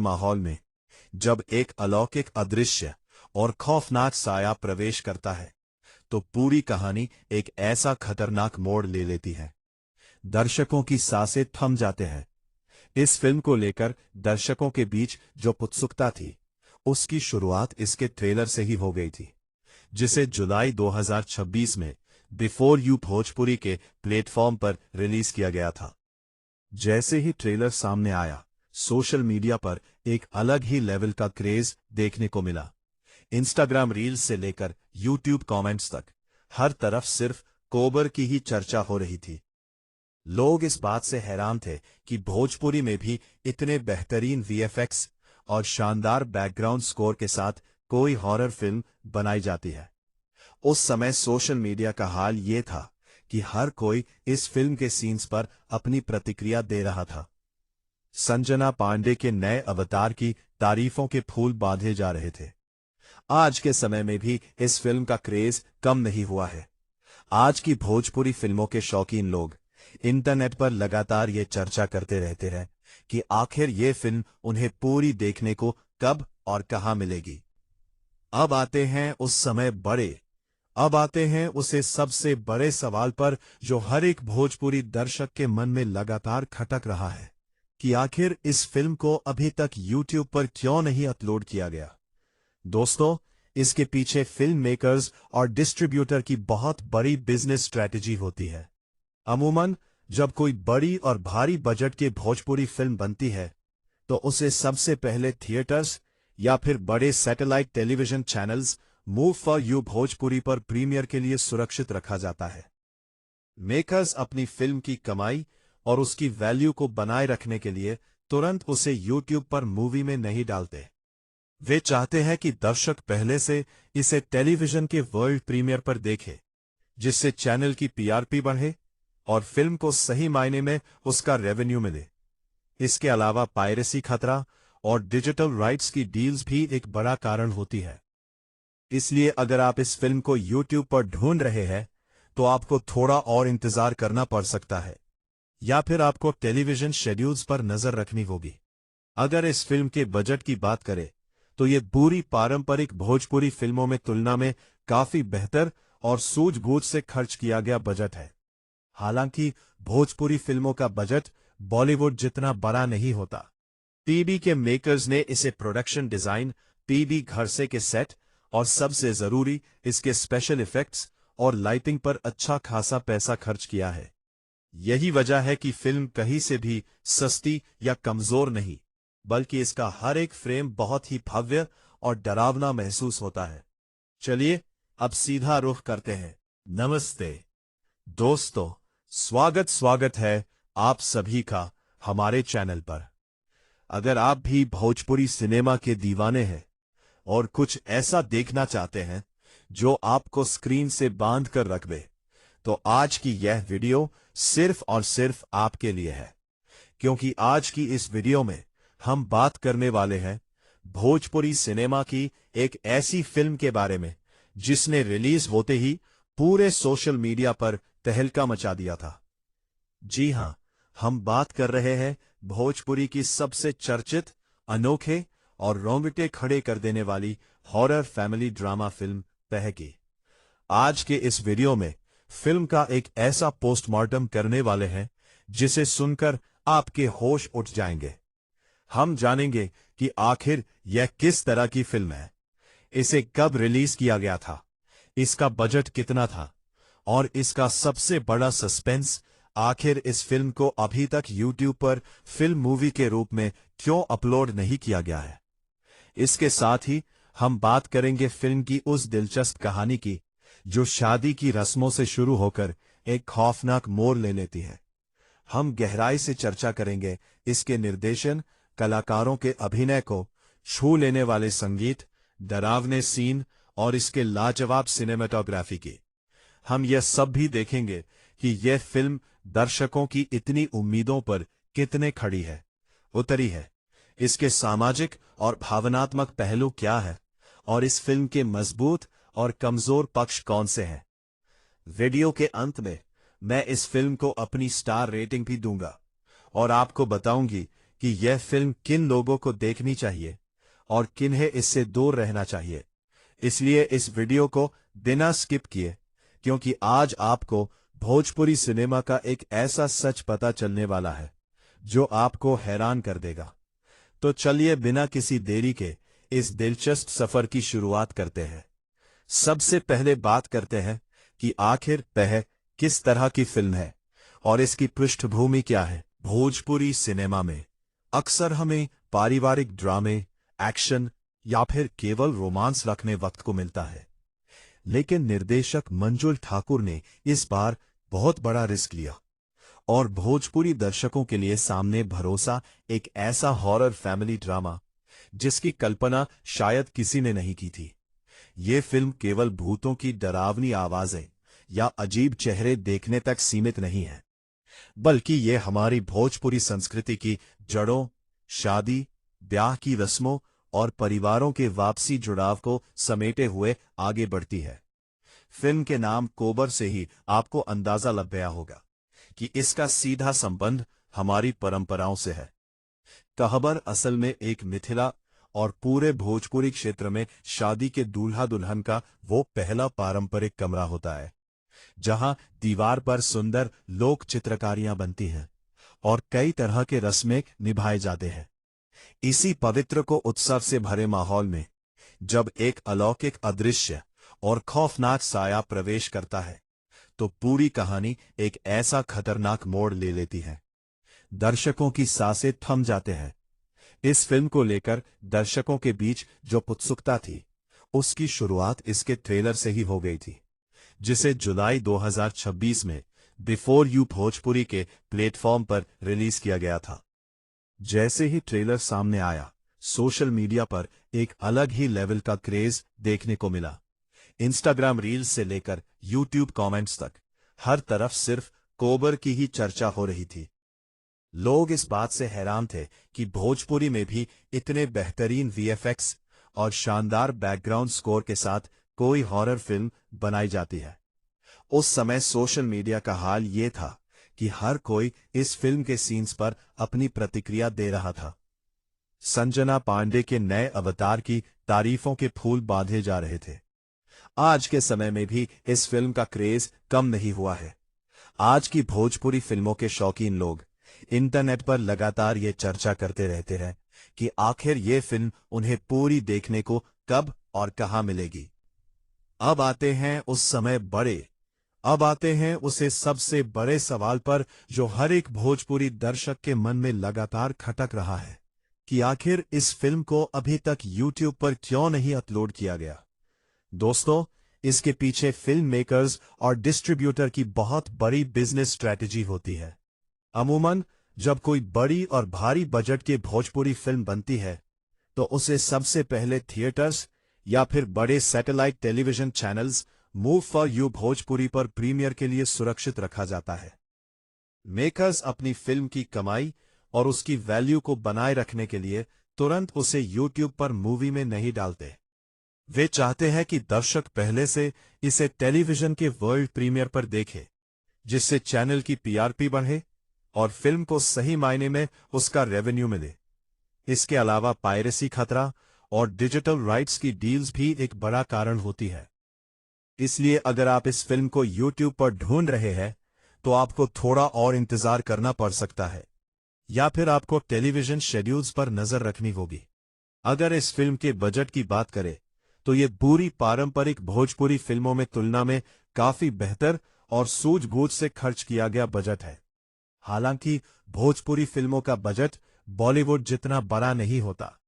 माहौल में जब एक अलौकिक अदृश्य और खौफनाक साया प्रवेश करता है तो पूरी कहानी एक ऐसा खतरनाक मोड़ ले लेती है। दर्शकों की सांसें थम जाते हैं। इस फिल्म को लेकर दर्शकों के बीच जो उत्सुकता थी, उसकी शुरुआत इसके ट्रेलर से ही हो गई थी, जिसे जुलाई 2026 में बिफोर यू भोजपुरी के प्लेटफॉर्म पर रिलीज किया गया था। जैसे ही ट्रेलर सामने आया, सोशल मीडिया पर एक अलग ही लेवल का क्रेज देखने को मिला। इंस्टाग्राम रील्स से लेकर यूट्यूब कमेंट्स तक हर तरफ सिर्फ कोबर की ही चर्चा हो रही थी। लोग इस बात से हैरान थे कि भोजपुरी में भी इतने बेहतरीन वीएफएक्स और शानदार बैकग्राउंड स्कोर के साथ कोई हॉरर फिल्म बनाई जाती है। उस समय सोशल मीडिया का हाल ये था कि हर कोई इस फिल्म के सीन्स पर अपनी प्रतिक्रिया दे रहा था। संजना पांडे के नए अवतार की तारीफों के फूल बांधे जा रहे थे। आज के समय में भी इस फिल्म का क्रेज कम नहीं हुआ है। आज की भोजपुरी फिल्मों के शौकीन लोग इंटरनेट पर लगातार ये चर्चा करते रहते हैं कि आखिर ये फिल्म उन्हें पूरी देखने को कब और कहां मिलेगी। अब आते हैं उसे सबसे बड़े सवाल पर जो हर एक भोजपुरी दर्शक के मन में लगातार खटक रहा है कि आखिर इस फिल्म को अभी तक यूट्यूब पर क्यों नहीं अपलोड किया गया। दोस्तों, इसके पीछे फिल्म मेकर्स और डिस्ट्रीब्यूटर की बहुत बड़ी बिजनेस स्ट्रैटेजी होती है। अमूमन जब कोई बड़ी और भारी बजट की भोजपुरी फिल्म बनती है तो उसे सबसे पहले थिएटर्स या फिर बड़े satellite television channels move for you Bhojpuri पर प्रीमियर के लिए सुरक्षित रखा जाता है। मेकर्स अपनी फिल्म की कमाई और उसकी वैल्यू को बनाए रखने के लिए तुरंत उसे यूट्यूब पर मूवी में नहीं डालते। वे चाहते हैं कि दर्शक पहले से इसे टेलीविजन के वर्ल्ड प्रीमियर पर देखे, जिससे चैनल की टीआरपी बढ़े और फिल्म को सही मायने में उसका रेवेन्यू मिले। इसके अलावा पायरेसी खतरा और डिजिटल राइट्स की डील्स भी एक बड़ा कारण होती है। इसलिए अगर आप इस फिल्म को यूट्यूब पर ढूंढ रहे हैं तो आपको थोड़ा और इंतजार करना पड़ सकता है, या फिर आपको टेलीविजन शेड्यूल्स पर नजर रखनी होगी। अगर इस फिल्म के बजट की बात करें तो ये पूरी पारंपरिक भोजपुरी फिल्मों में तुलना में काफी बेहतर और सूझबूझ से खर्च किया गया बजट है। हालांकि भोजपुरी फिल्मों का बजट बॉलीवुड जितना बड़ा नहीं होता। पीबी के मेकर्स ने इसे प्रोडक्शन डिजाइन, पीबी घर से के सेट और सबसे जरूरी इसके स्पेशल इफेक्ट्स और लाइटिंग पर अच्छा खासा पैसा खर्च किया है। यही वजह है कि फिल्म कहीं से भी सस्ती या कमजोर नहीं, बल्कि इसका हर एक फ्रेम बहुत ही भव्य और डरावना महसूस होता है। चलिए अब सीधा रुख करते हैं। नमस्ते दोस्तों, स्वागत है आप सभी का हमारे चैनल पर। अगर आप भी भोजपुरी सिनेमा के दीवाने हैं और कुछ ऐसा देखना चाहते हैं जो आपको स्क्रीन से बांध कर रख दे, तो आज की यह वीडियो सिर्फ और सिर्फ आपके लिए है। क्योंकि आज की इस वीडियो में हम बात करने वाले हैं भोजपुरी सिनेमा की एक ऐसी फिल्म के बारे में जिसने रिलीज होते ही पूरे सोशल मीडिया पर तहलका मचा दिया था। जी हां, हम बात कर रहे हैं भोजपुरी की सबसे चर्चित, अनोखे और रोंगटे खड़े कर देने वाली हॉरर फैमिली ड्रामा फिल्म तह की। आज के इस वीडियो में फिल्म का एक ऐसा पोस्टमार्टम करने वाले हैं जिसे सुनकर आपके होश उठ जाएंगे। हम जानेंगे कि आखिर यह किस तरह की फिल्म है, इसे कब रिलीज किया गया था, इसका बजट कितना था और इसका सबसे बड़ा सस्पेंस, आखिर इस फिल्म को अभी तक यूट्यूब पर फिल्म मूवी के रूप में क्यों अपलोड नहीं किया गया है। इसके साथ ही हम बात करेंगे फिल्म की उस दिलचस्प कहानी की जो शादी की रस्मों से शुरू होकर एक खौफनाक मोड़ ले लेती है। हम गहराई से चर्चा करेंगे इसके निर्देशन, कलाकारों के अभिनय को छू लेने वाले संगीत, डरावने सीन और इसके लाजवाब सिनेमेटोग्राफी की। हम यह सब भी देखेंगे कि यह फिल्म दर्शकों की इतनी उम्मीदों पर कितने खड़ी है, उतरी है, इसके सामाजिक और भावनात्मक पहलू क्या है और इस फिल्म के मजबूत और कमजोर पक्ष कौन से हैं। वीडियो के अंत में मैं इस फिल्म को अपनी स्टार रेटिंग भी दूंगा और आपको बताऊंगी कि यह फिल्म किन लोगों को देखनी चाहिए और किन्हें इससे दूर रहना चाहिए। इसलिए इस वीडियो को बिना स्किप किए, क्योंकि आज आपको भोजपुरी सिनेमा का एक ऐसा सच पता चलने वाला है जो आपको हैरान कर देगा। तो चलिए बिना किसी देरी के इस दिलचस्प सफर की शुरुआत करते हैं। सबसे पहले बात करते हैं कि आखिर वह किस तरह की फिल्म है और इसकी पृष्ठभूमि क्या है। भोजपुरी सिनेमा में अक्सर हमें पारिवारिक ड्रामे, एक्शन या फिर केवल रोमांस रखने वक्त को मिलता है, लेकिन निर्देशक मंजुल ठाकुर ने इस बार बहुत बड़ा रिस्क लिया और भोजपुरी दर्शकों के लिए सामने भरोसा एक ऐसा हॉरर फैमिली ड्रामा जिसकी कल्पना शायद किसी ने नहीं की थी। ये फिल्म केवल भूतों की डरावनी आवाजें या अजीब चेहरे देखने तक सीमित नहीं है, बल्कि ये हमारी भोजपुरी संस्कृति की जड़ों, शादी, ब्याह की रस्मों और परिवारों के वापसी जुड़ाव को समेटे हुए आगे बढ़ती है। फिल्म के नाम कोबर से ही आपको अंदाजा लग गया होगा कि इसका सीधा संबंध हमारी परंपराओं से है। कहबर असल में एक मिथिला और पूरे भोजपुरी क्षेत्र में शादी के दूल्हा दुल्हन का वो पहला पारंपरिक कमरा होता है जहां दीवार पर सुंदर लोक चित्रकारियां बनती हैं और कई तरह के रस्में निभाए जाते हैं। इसी पवित्र को उत्सव से भरे माहौल में जब एक अलौकिक अदृश्य और खौफनाक साया प्रवेश करता है तो पूरी कहानी एक ऐसा खतरनाक मोड़ ले लेती है। दर्शकों की सांसें थम जाते हैं। इस फिल्म को लेकर दर्शकों के बीच जो उत्सुकता थी उसकी शुरुआत इसके ट्रेलर से ही हो गई थी, जिसे जुलाई 2026 में बिफोर यू भोजपुरी के प्लेटफॉर्म पर रिलीज किया गया था। जैसे ही ट्रेलर सामने आया, सोशल मीडिया पर एक अलग ही लेवल का क्रेज देखने को मिला। इंस्टाग्राम रील्स से लेकर यूट्यूब कमेंट्स तक हर तरफ सिर्फ कोबर की ही चर्चा हो रही थी। लोग इस बात से हैरान थे कि भोजपुरी में भी इतने बेहतरीन वीएफएक्स और शानदार बैकग्राउंड स्कोर के साथ कोई हॉरर फिल्म बनाई जाती है। उस समय सोशल मीडिया का हाल ये था कि हर कोई इस फिल्म के सीन्स पर अपनी प्रतिक्रिया दे रहा था। संजना पांडे के नए अवतार की तारीफों के फूल बांधे जा रहे थे। आज के समय में भी इस फिल्म का क्रेज कम नहीं हुआ है। आज की भोजपुरी फिल्मों के शौकीन लोग इंटरनेट पर लगातार ये चर्चा करते रहते हैं कि आखिर ये फिल्म उन्हें पूरी देखने को कब और कहां मिलेगी। अब आते हैं उसे सबसे बड़े सवाल पर जो हर एक भोजपुरी दर्शक के मन में लगातार खटक रहा है कि आखिर इस फिल्म को अभी तक यूट्यूब पर क्यों नहीं अपलोड किया गया। दोस्तों, इसके पीछे फिल्म मेकर्स और डिस्ट्रीब्यूटर की बहुत बड़ी बिजनेस स्ट्रैटेजी होती है। अमूमन जब कोई बड़ी और भारी बजट की भोजपुरी फिल्म बनती है तो उसे सबसे पहले थिएटर्स या फिर बड़े satellite television channels move for you Bhojpuri पर प्रीमियर के लिए सुरक्षित रखा जाता है। मेकर्स अपनी फिल्म की कमाई और उसकी वैल्यू को बनाए रखने के लिए तुरंत उसे यूट्यूब पर मूवी में नहीं डालते। वे चाहते हैं कि दर्शक पहले से इसे टेलीविजन के वर्ल्ड प्रीमियर पर देखे, जिससे चैनल की टीआरपी बढ़े और फिल्म को सही मायने में उसका रेवेन्यू मिले। इसके अलावा पायरेसी खतरा और डिजिटल राइट्स की डील्स भी एक बड़ा कारण होती है। इसलिए अगर आप इस फिल्म को यूट्यूब पर ढूंढ रहे हैं तो आपको थोड़ा और इंतजार करना पड़ सकता है, या फिर आपको टेलीविजन शेड्यूल्स पर नजर रखनी होगी। अगर इस फिल्म के बजट की बात करें तो ये पूरी पारंपरिक भोजपुरी फिल्मों में तुलना में काफी बेहतर और सूझबूझ से खर्च किया गया बजट है। हालांकि भोजपुरी फिल्मों का बजट बॉलीवुड जितना बड़ा नहीं होता।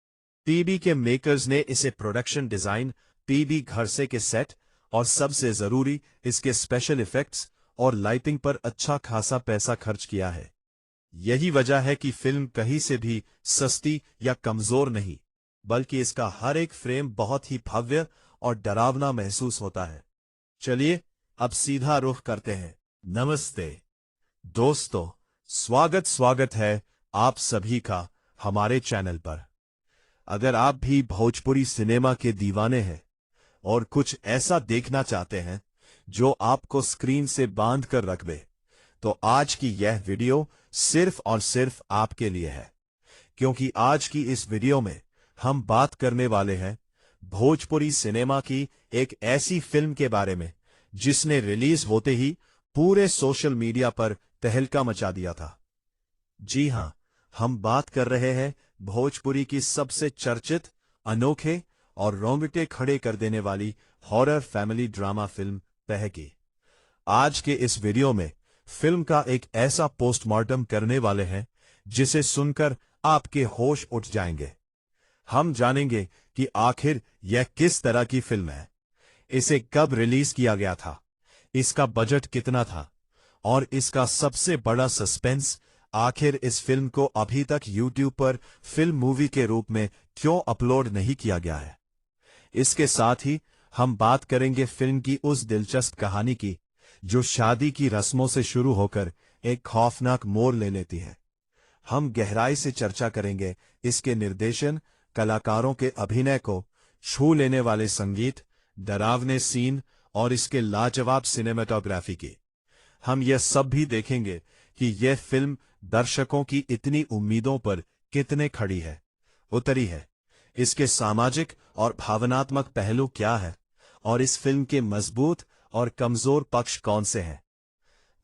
पीबी के मेकर्स ने इसे प्रोडक्शन डिजाइन, पीबी घर से के सेट और सबसे जरूरी इसके स्पेशल इफेक्ट्स और लाइटिंग पर अच्छा खासा पैसा खर्च किया है। यही वजह है कि फिल्म कहीं से भी सस्ती या कमजोर नहीं, बल्कि इसका हर एक फ्रेम बहुत ही भव्य और डरावना महसूस होता है। चलिए अब सीधा रुख करते हैं। नमस्ते दोस्तों, स्वागत है आप सभी का हमारे चैनल पर। अगर आप भी भोजपुरी सिनेमा के दीवाने हैं और कुछ ऐसा देखना चाहते हैं जो आपको स्क्रीन से बांध कर रख दे, तो आज की यह वीडियो सिर्फ और सिर्फ आपके लिए है, क्योंकि आज की इस वीडियो में हम बात करने वाले हैं भोजपुरी सिनेमा की एक ऐसी फिल्म के बारे में जिसने रिलीज होते ही पूरे सोशल मीडिया पर तहलका मचा दिया था। जी हां, हम बात कर रहे हैं भोजपुरी की सबसे चर्चित, अनोखे और रोंगटे खड़े कर देने वाली हॉरर फैमिली ड्रामा फिल्म पह की। आज के इस वीडियो में फिल्म का एक ऐसा पोस्टमार्टम करने वाले हैं जिसे सुनकर आपके होश उठ जाएंगे। हम जानेंगे कि आखिर यह किस तरह की फिल्म है, इसे कब रिलीज किया गया था, इसका बजट कितना था और इसका सबसे बड़ा सस्पेंस, आखिर इस फिल्म को अभी तक YouTube पर फिल्म मूवी के रूप में क्यों अपलोड नहीं किया गया है। इसके साथ ही हम बात करेंगे फिल्म की उस दिलचस्प कहानी की जो शादी की रस्मों से शुरू होकर एक खौफनाक मोड़ ले लेती है। हम गहराई से चर्चा करेंगे इसके निर्देशन, कलाकारों के अभिनय को छू लेने वाले संगीत, डरावने सीन और इसके लाजवाब सिनेमेटोग्राफी की। हम यह सब भी देखेंगे कि यह फिल्म दर्शकों की इतनी उम्मीदों पर कितने खड़ी है, उतरी है, इसके सामाजिक और भावनात्मक पहलू क्या है और इस फिल्म के मजबूत और कमजोर पक्ष कौन से हैं।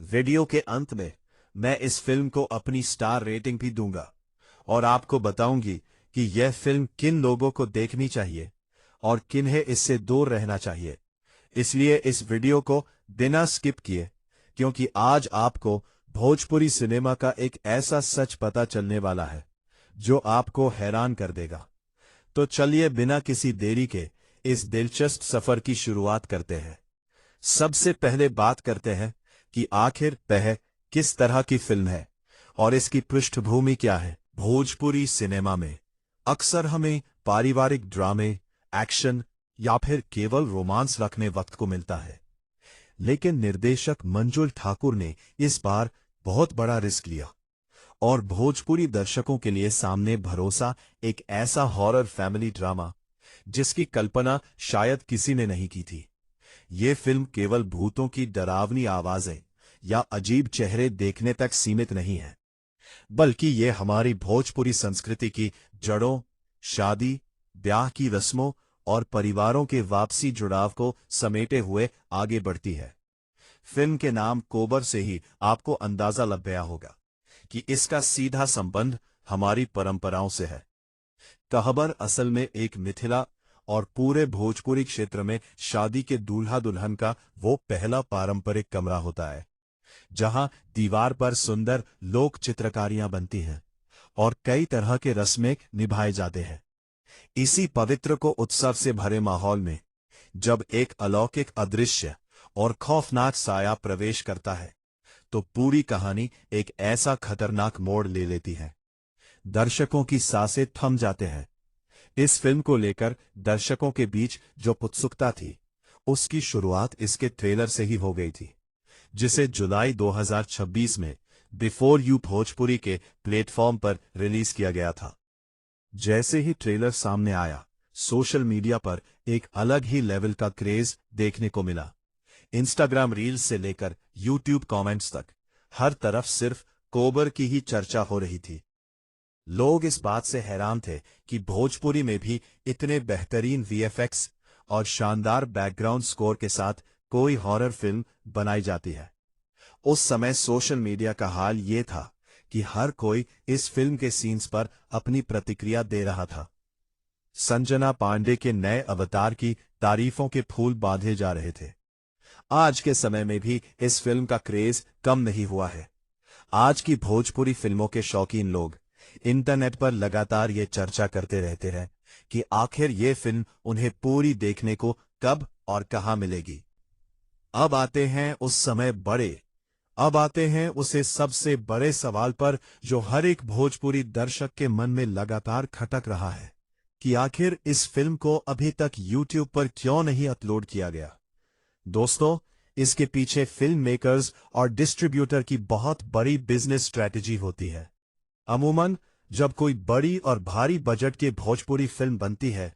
वीडियो के अंत में मैं इस फिल्म को अपनी स्टार रेटिंग भी दूंगा और आपको बताऊंगी कि यह फिल्म किन लोगों को देखनी चाहिए और किन्हें इससे दूर रहना चाहिए। इसलिए इस वीडियो को बिना स्किप किए, क्योंकि आज आपको भोजपुरी सिनेमा का एक ऐसा सच पता चलने वाला है जो आपको हैरान कर देगा। तो चलिए बिना किसी देरी के इस दिलचस्प सफर की शुरुआत करते हैं। सबसे पहले बात करते हैं कि आखिर पह किस तरह की फिल्म है और इसकी पृष्ठभूमि क्या है। भोजपुरी सिनेमा में अक्सर हमें पारिवारिक ड्रामे, एक्शन या फिर केवल रोमांस रखने वक्त को मिलता है, लेकिन निर्देशक मंजुल ठाकुर ने इस बार बहुत बड़ा रिस्क लिया और भोजपुरी दर्शकों के लिए सामने भरोसा एक ऐसा हॉरर फैमिली ड्रामा जिसकी कल्पना शायद किसी ने नहीं की थी। ये फिल्म केवल भूतों की डरावनी आवाजें या अजीब चेहरे देखने तक सीमित नहीं है, बल्कि ये हमारी भोजपुरी संस्कृति की जड़ों, शादी, ब्याह की रस्मों और परिवारों के वापसी जुड़ाव को समेटे हुए आगे बढ़ती है। फिल्म के नाम कोबर से ही आपको अंदाजा लग गया होगा कि इसका सीधा संबंध हमारी परंपराओं से है। कहबर असल में एक मिथिला और पूरे भोजपुरी क्षेत्र में शादी के दूल्हा दुल्हन का वो पहला पारंपरिक कमरा होता है जहां दीवार पर सुंदर लोक चित्रकारियां बनती हैं और कई तरह के रस्में निभाए जाते हैं। इसी पवित्र को उत्सव से भरे माहौल में जब एक अलौकिक अदृश्य और खौफनाक साया प्रवेश करता है तो पूरी कहानी एक ऐसा खतरनाक मोड़ ले लेती है। दर्शकों की सांसें थम जाते हैं। इस फिल्म को लेकर दर्शकों के बीच जो उत्सुकता थी उसकी शुरुआत इसके ट्रेलर से ही हो गई थी, जिसे जुलाई 2026 में बिफोर यू भोजपुरी के प्लेटफॉर्म पर रिलीज किया गया था। जैसे ही ट्रेलर सामने आया, सोशल मीडिया पर एक अलग ही लेवल का क्रेज देखने को मिला। इंस्टाग्राम रील्स से लेकर यूट्यूब कमेंट्स तक हर तरफ सिर्फ कोबर की ही चर्चा हो रही थी। लोग इस बात से हैरान थे कि भोजपुरी में भी इतने बेहतरीन वीएफएक्स और शानदार बैकग्राउंड स्कोर के साथ कोई हॉरर फिल्म बनाई जाती है। उस समय सोशल मीडिया का हाल ये था कि हर कोई इस फिल्म के सीन्स पर अपनी प्रतिक्रिया दे रहा था। संजना पांडे के नए अवतार की तारीफों के फूल बांधे जा रहे थे। आज के समय में भी इस फिल्म का क्रेज कम नहीं हुआ है। आज की भोजपुरी फिल्मों के शौकीन लोग इंटरनेट पर लगातार ये चर्चा करते रहते हैं कि आखिर ये फिल्म उन्हें पूरी देखने को कब और कहां मिलेगी। अब आते हैं उसे सबसे बड़े सवाल पर जो हर एक भोजपुरी दर्शक के मन में लगातार खटक रहा है कि आखिर इस फिल्म को अभी तक YouTube पर क्यों नहीं अपलोड किया गया। दोस्तों, इसके पीछे फिल्म मेकर्स और डिस्ट्रीब्यूटर की बहुत बड़ी बिजनेस स्ट्रैटेजी होती है। अमूमन जब कोई बड़ी और भारी बजट की भोजपुरी फिल्म बनती है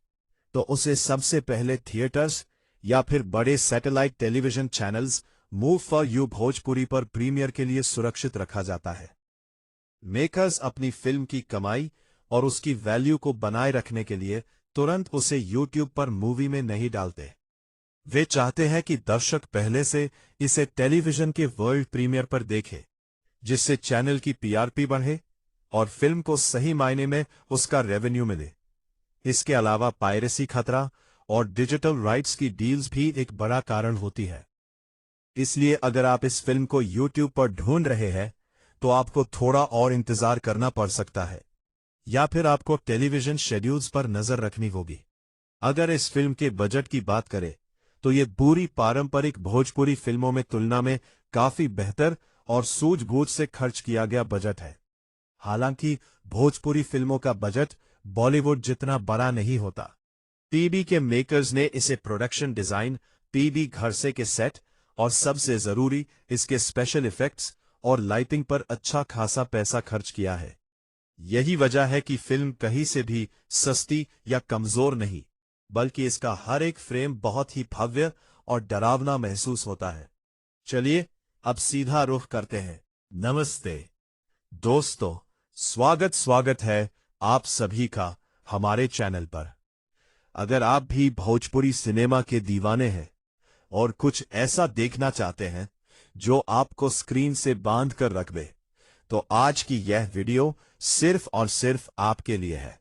तो उसे सबसे पहले थिएटर्स या फिर बड़े satellite television channels move for you Bhojpuri पर प्रीमियर के लिए सुरक्षित रखा जाता है। मेकर्स अपनी फिल्म की कमाई और उसकी वैल्यू को बनाए रखने के लिए तुरंत उसे यूट्यूब पर मूवी में नहीं डालते। वे चाहते हैं कि दर्शक पहले से इसे टेलीविजन के वर्ल्ड प्रीमियर पर देखे, जिससे चैनल की पीआरपी बढ़े और फिल्म को सही मायने में उसका रेवेन्यू मिले। इसके अलावा पायरेसी खतरा और डिजिटल राइट्स की डील्स भी एक बड़ा कारण होती है। इसलिए अगर आप इस फिल्म को यूट्यूब पर ढूंढ रहे हैं तो आपको थोड़ा और इंतजार करना पड़ सकता है, या फिर आपको टेलीविजन शेड्यूल्स पर नजर रखनी होगी। अगर इस फिल्म के बजट की बात करें तो ये पूरी पारंपरिक भोजपुरी फिल्मों में तुलना में काफी बेहतर और सूझबूझ से खर्च किया गया बजट है। हालांकि भोजपुरी फिल्मों का बजट बॉलीवुड जितना बड़ा नहीं होता। पीबी के मेकर्स ने इसे प्रोडक्शन डिजाइन, पीबी घर से के सेट और सबसे जरूरी इसके स्पेशल इफेक्ट्स और लाइटिंग पर अच्छा खासा पैसा खर्च किया है। यही वजह है कि फिल्म कहीं से भी सस्ती या कमजोर नहीं, बल्कि इसका हर एक फ्रेम बहुत ही भव्य और डरावना महसूस होता है। चलिए अब सीधा रुख करते हैं। नमस्ते दोस्तों, स्वागत है आप सभी का हमारे चैनल पर। अगर आप भी भोजपुरी सिनेमा के दीवाने हैं और कुछ ऐसा देखना चाहते हैं जो आपको स्क्रीन से बांध कर रख दे, तो आज की यह वीडियो सिर्फ और सिर्फ आपके लिए है।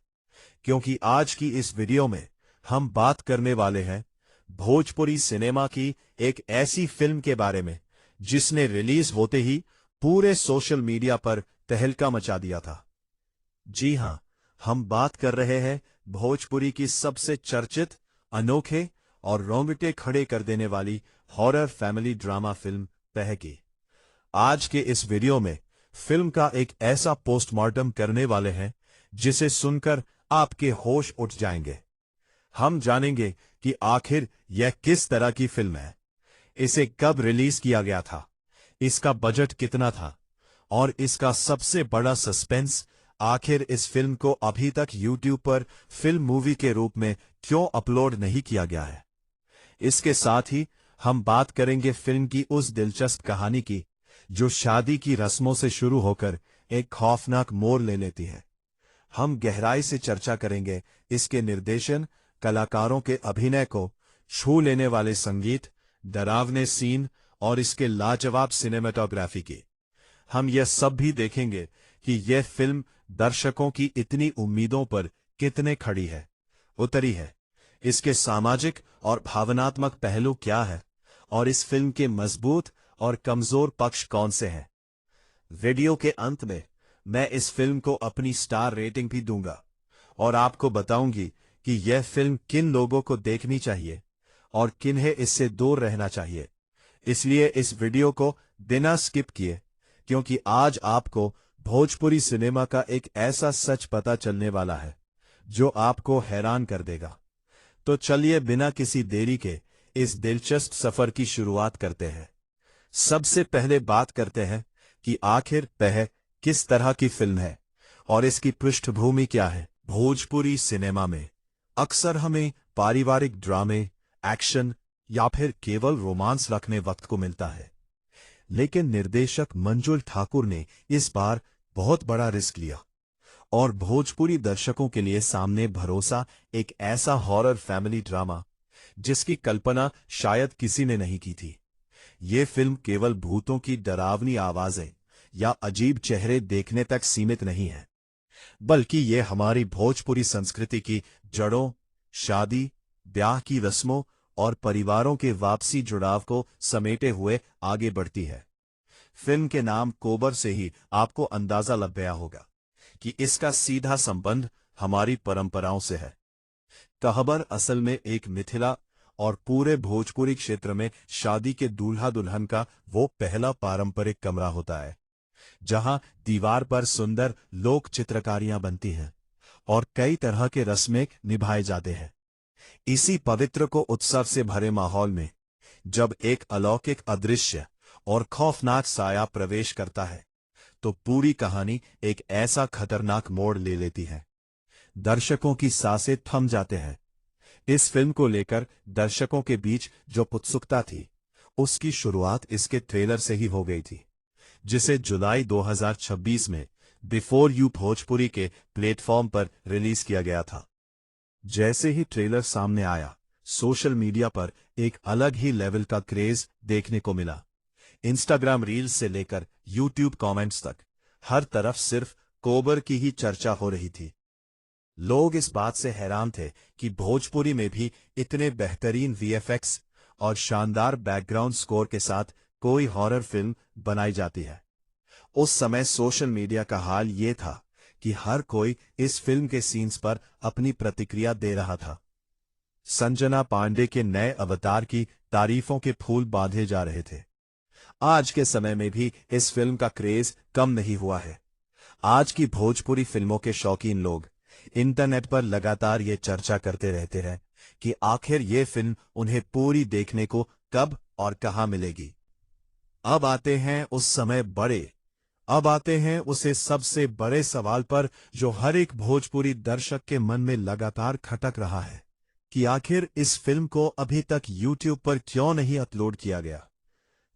क्योंकि आज की इस वीडियो में हम बात करने वाले हैं भोजपुरी सिनेमा की एक ऐसी फिल्म के बारे में जिसने रिलीज होते ही पूरे सोशल मीडिया पर तहलका मचा दिया था। जी हां, हम बात कर रहे हैं भोजपुरी की सबसे चर्चित, अनोखे और रोंगटे खड़े कर देने वाली हॉरर फैमिली ड्रामा फिल्म पह की। आज के इस वीडियो में फिल्म का एक ऐसा पोस्टमार्टम करने वाले हैं जिसे सुनकर आपके होश उठ जाएंगे। हम जानेंगे कि आखिर यह किस तरह की फिल्म है, इसे कब रिलीज किया गया था, इसका बजट कितना था और इसका सबसे बड़ा सस्पेंस, आखिर इस फिल्म को अभी तक यूट्यूब पर फिल्म मूवी के रूप में क्यों अपलोड नहीं किया गया है। इसके साथ ही हम बात करेंगे फिल्म की उस दिलचस्प कहानी की जो शादी की रस्मों से शुरू होकर एक खौफनाक मोड़ ले लेती है। हम गहराई से चर्चा करेंगे इसके निर्देशन, कलाकारों के अभिनय को छू लेने वाले संगीत, डरावने सीन और इसके लाजवाब सिनेमेटोग्राफी की। हम यह सब भी देखेंगे कि यह फिल्म दर्शकों की इतनी उम्मीदों पर कितने खड़ी है, उतरी है, इसके सामाजिक और भावनात्मक पहलू क्या है और इस फिल्म के मजबूत और कमजोर पक्ष कौन से हैं। वीडियो के अंत में मैं इस फिल्म को अपनी स्टार रेटिंग भी दूंगा और आपको बताऊंगी कि यह फिल्म किन लोगों को देखनी चाहिए और किन्हें इससे दूर रहना चाहिए। इसलिए इस वीडियो को बिना स्किप किए, क्योंकि आज आपको भोजपुरी सिनेमा का एक ऐसा सच पता चलने वाला है जो आपको हैरान कर देगा। तो चलिए बिना किसी देरी के इस दिलचस्प सफर की शुरुआत करते हैं। सबसे पहले बात करते हैं कि आखिर पह किस तरह की फिल्म है और इसकी पृष्ठभूमि क्या है। भोजपुरी सिनेमा में अक्सर हमें पारिवारिक ड्रामे, एक्शन या फिर केवल रोमांस रखने वक्त को मिलता है, लेकिन निर्देशक मंजुल ठाकुर ने इस बार बहुत बड़ा रिस्क लिया और भोजपुरी दर्शकों के लिए सामने भरोसा एक ऐसा हॉरर फैमिली ड्रामा जिसकी कल्पना शायद किसी ने नहीं की थी। ये फिल्म केवल भूतों की डरावनी आवाजें या अजीब चेहरे देखने तक सीमित नहीं है, बल्कि ये हमारी भोजपुरी संस्कृति की जड़ों, शादी, ब्याह की रस्मों और परिवारों के वापसी जुड़ाव को समेटे हुए आगे बढ़ती है। फिल्म के नाम कोबर से ही आपको अंदाजा लग गया होगा कि इसका सीधा संबंध हमारी परंपराओं से है। कहबर असल में एक मिथिला और पूरे भोजपुरी क्षेत्र में शादी के दूल्हा दुल्हन का वो पहला पारंपरिक कमरा होता है जहां दीवार पर सुंदर लोक चित्रकारियां बनती हैं और कई तरह के रस्में निभाए जाते हैं। इसी पवित्र को उत्सव से भरे माहौल में जब एक अलौकिक अदृश्य और खौफनाक साया प्रवेश करता है तो पूरी कहानी एक ऐसा खतरनाक मोड़ ले लेती है। दर्शकों की सांसें थम जाते हैं। इस फिल्म को लेकर दर्शकों के बीच जो उत्सुकता थी उसकी शुरुआत इसके ट्रेलर से ही हो गई थी, जिसे जुलाई 2026 में बिफोर यू भोजपुरी के प्लेटफॉर्म पर रिलीज किया गया था। जैसे ही ट्रेलर सामने आया, सोशल मीडिया पर एक अलग ही लेवल का क्रेज देखने को मिला। इंस्टाग्राम रील्स से लेकर यूट्यूब कमेंट्स तक हर तरफ सिर्फ कोबर की ही चर्चा हो रही थी। लोग इस बात से हैरान थे कि भोजपुरी में भी इतने बेहतरीन वीएफएक्स और शानदार बैकग्राउंड स्कोर के साथ कोई हॉरर फिल्म बनाई जाती है। उस समय सोशल मीडिया का हाल ये था कि हर कोई इस फिल्म के सीन्स पर अपनी प्रतिक्रिया दे रहा था। संजना पांडे के नए अवतार की तारीफों के फूल बांधे जा रहे थे। आज के समय में भी इस फिल्म का क्रेज कम नहीं हुआ है। आज की भोजपुरी फिल्मों के शौकीन लोग इंटरनेट पर लगातार ये चर्चा करते रहते हैं कि आखिर ये फिल्म उन्हें पूरी देखने को कब और कहां मिलेगी। अब आते हैं उसे सबसे बड़े सवाल पर जो हर एक भोजपुरी दर्शक के मन में लगातार खटक रहा है कि आखिर इस फिल्म को अभी तक यूट्यूब पर क्यों नहीं अपलोड किया गया।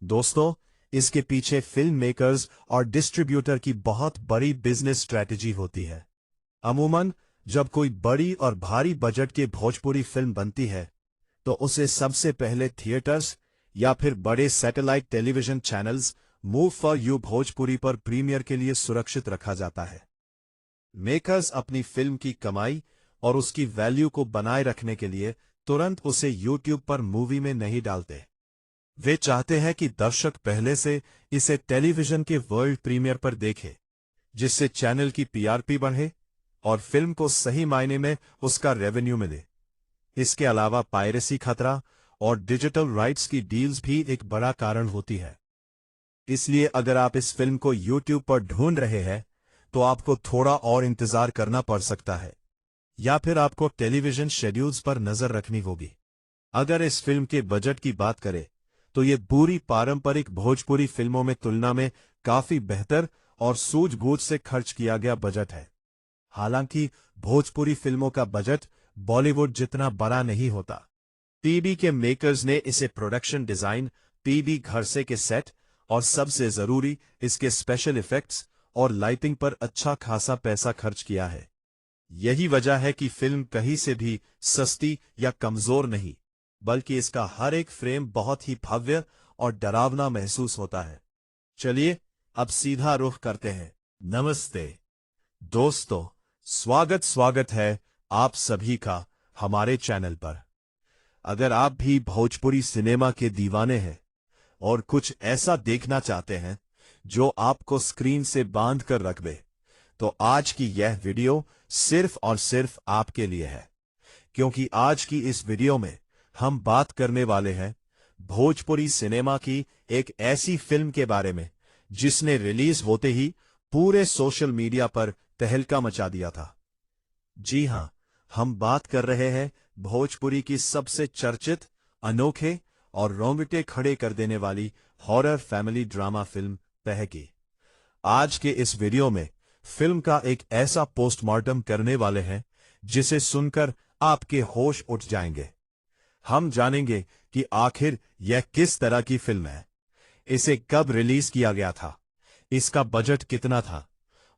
दोस्तों, इसके पीछे फिल्म मेकर्स और डिस्ट्रीब्यूटर की बहुत बड़ी बिजनेस स्ट्रैटेजी होती है। अमूमन जब कोई बड़ी और भारी बजट की भोजपुरी फिल्म बनती है तो उसे सबसे पहले थिएटर्स या फिर बड़े satellite television channels move for you Bhojpuri पर प्रीमियर के लिए सुरक्षित रखा जाता है। मेकर्स अपनी फिल्म की कमाई और उसकी वैल्यू को बनाए रखने के लिए तुरंत उसे यूट्यूब पर मूवी में नहीं डालते। वे चाहते हैं कि दर्शक पहले से इसे टेलीविजन के वर्ल्ड प्रीमियर पर देखे, जिससे चैनल की पीआरपी बढ़े और फिल्म को सही मायने में उसका रेवेन्यू मिले। इसके अलावा पायरेसी खतरा और डिजिटल राइट्स की डील्स भी एक बड़ा कारण होती है। इसलिए अगर आप इस फिल्म को यूट्यूब पर ढूंढ रहे हैं तो आपको थोड़ा और इंतजार करना पड़ सकता है, या फिर आपको टेलीविजन शेड्यूल्स पर नजर रखनी होगी। अगर इस फिल्म के बजट की बात करें तो ये पूरी पारंपरिक भोजपुरी फिल्मों में तुलना में काफी बेहतर और सूझबूझ से खर्च किया गया बजट है। हालांकि भोजपुरी फिल्मों का बजट बॉलीवुड जितना बड़ा नहीं होता। पीबी के मेकर्स ने इसे प्रोडक्शन डिजाइन, पीबी घर से के सेट और सबसे जरूरी इसके स्पेशल इफेक्ट्स और लाइटिंग पर अच्छा खासा पैसा खर्च किया है। यही वजह है कि फिल्म कहीं से भी सस्ती या कमजोर नहीं, बल्कि इसका हर एक फ्रेम बहुत ही भव्य और डरावना महसूस होता है। चलिए अब सीधा रुख करते हैं। नमस्ते दोस्तों, स्वागत है आप सभी का हमारे चैनल पर। अगर आप भी भोजपुरी सिनेमा के दीवाने हैं और कुछ ऐसा देखना चाहते हैं जो आपको स्क्रीन से बांध कर रख दे, तो आज की यह वीडियो सिर्फ और सिर्फ आपके लिए है। क्योंकि आज की इस वीडियो में हम बात करने वाले हैं भोजपुरी सिनेमा की एक ऐसी फिल्म के बारे में जिसने रिलीज होते ही पूरे सोशल मीडिया पर तहलका मचा दिया था। जी हां, हम बात कर रहे हैं भोजपुरी की सबसे चर्चित, अनोखे और रोंगटे खड़े कर देने वाली हॉरर फैमिली ड्रामा फिल्म तह की। आज के इस वीडियो में फिल्म का एक ऐसा पोस्टमार्टम करने वाले हैं जिसे सुनकर आपके होश उठ जाएंगे। हम जानेंगे कि आखिर यह किस तरह की फिल्म है, इसे कब रिलीज किया गया था, इसका बजट कितना था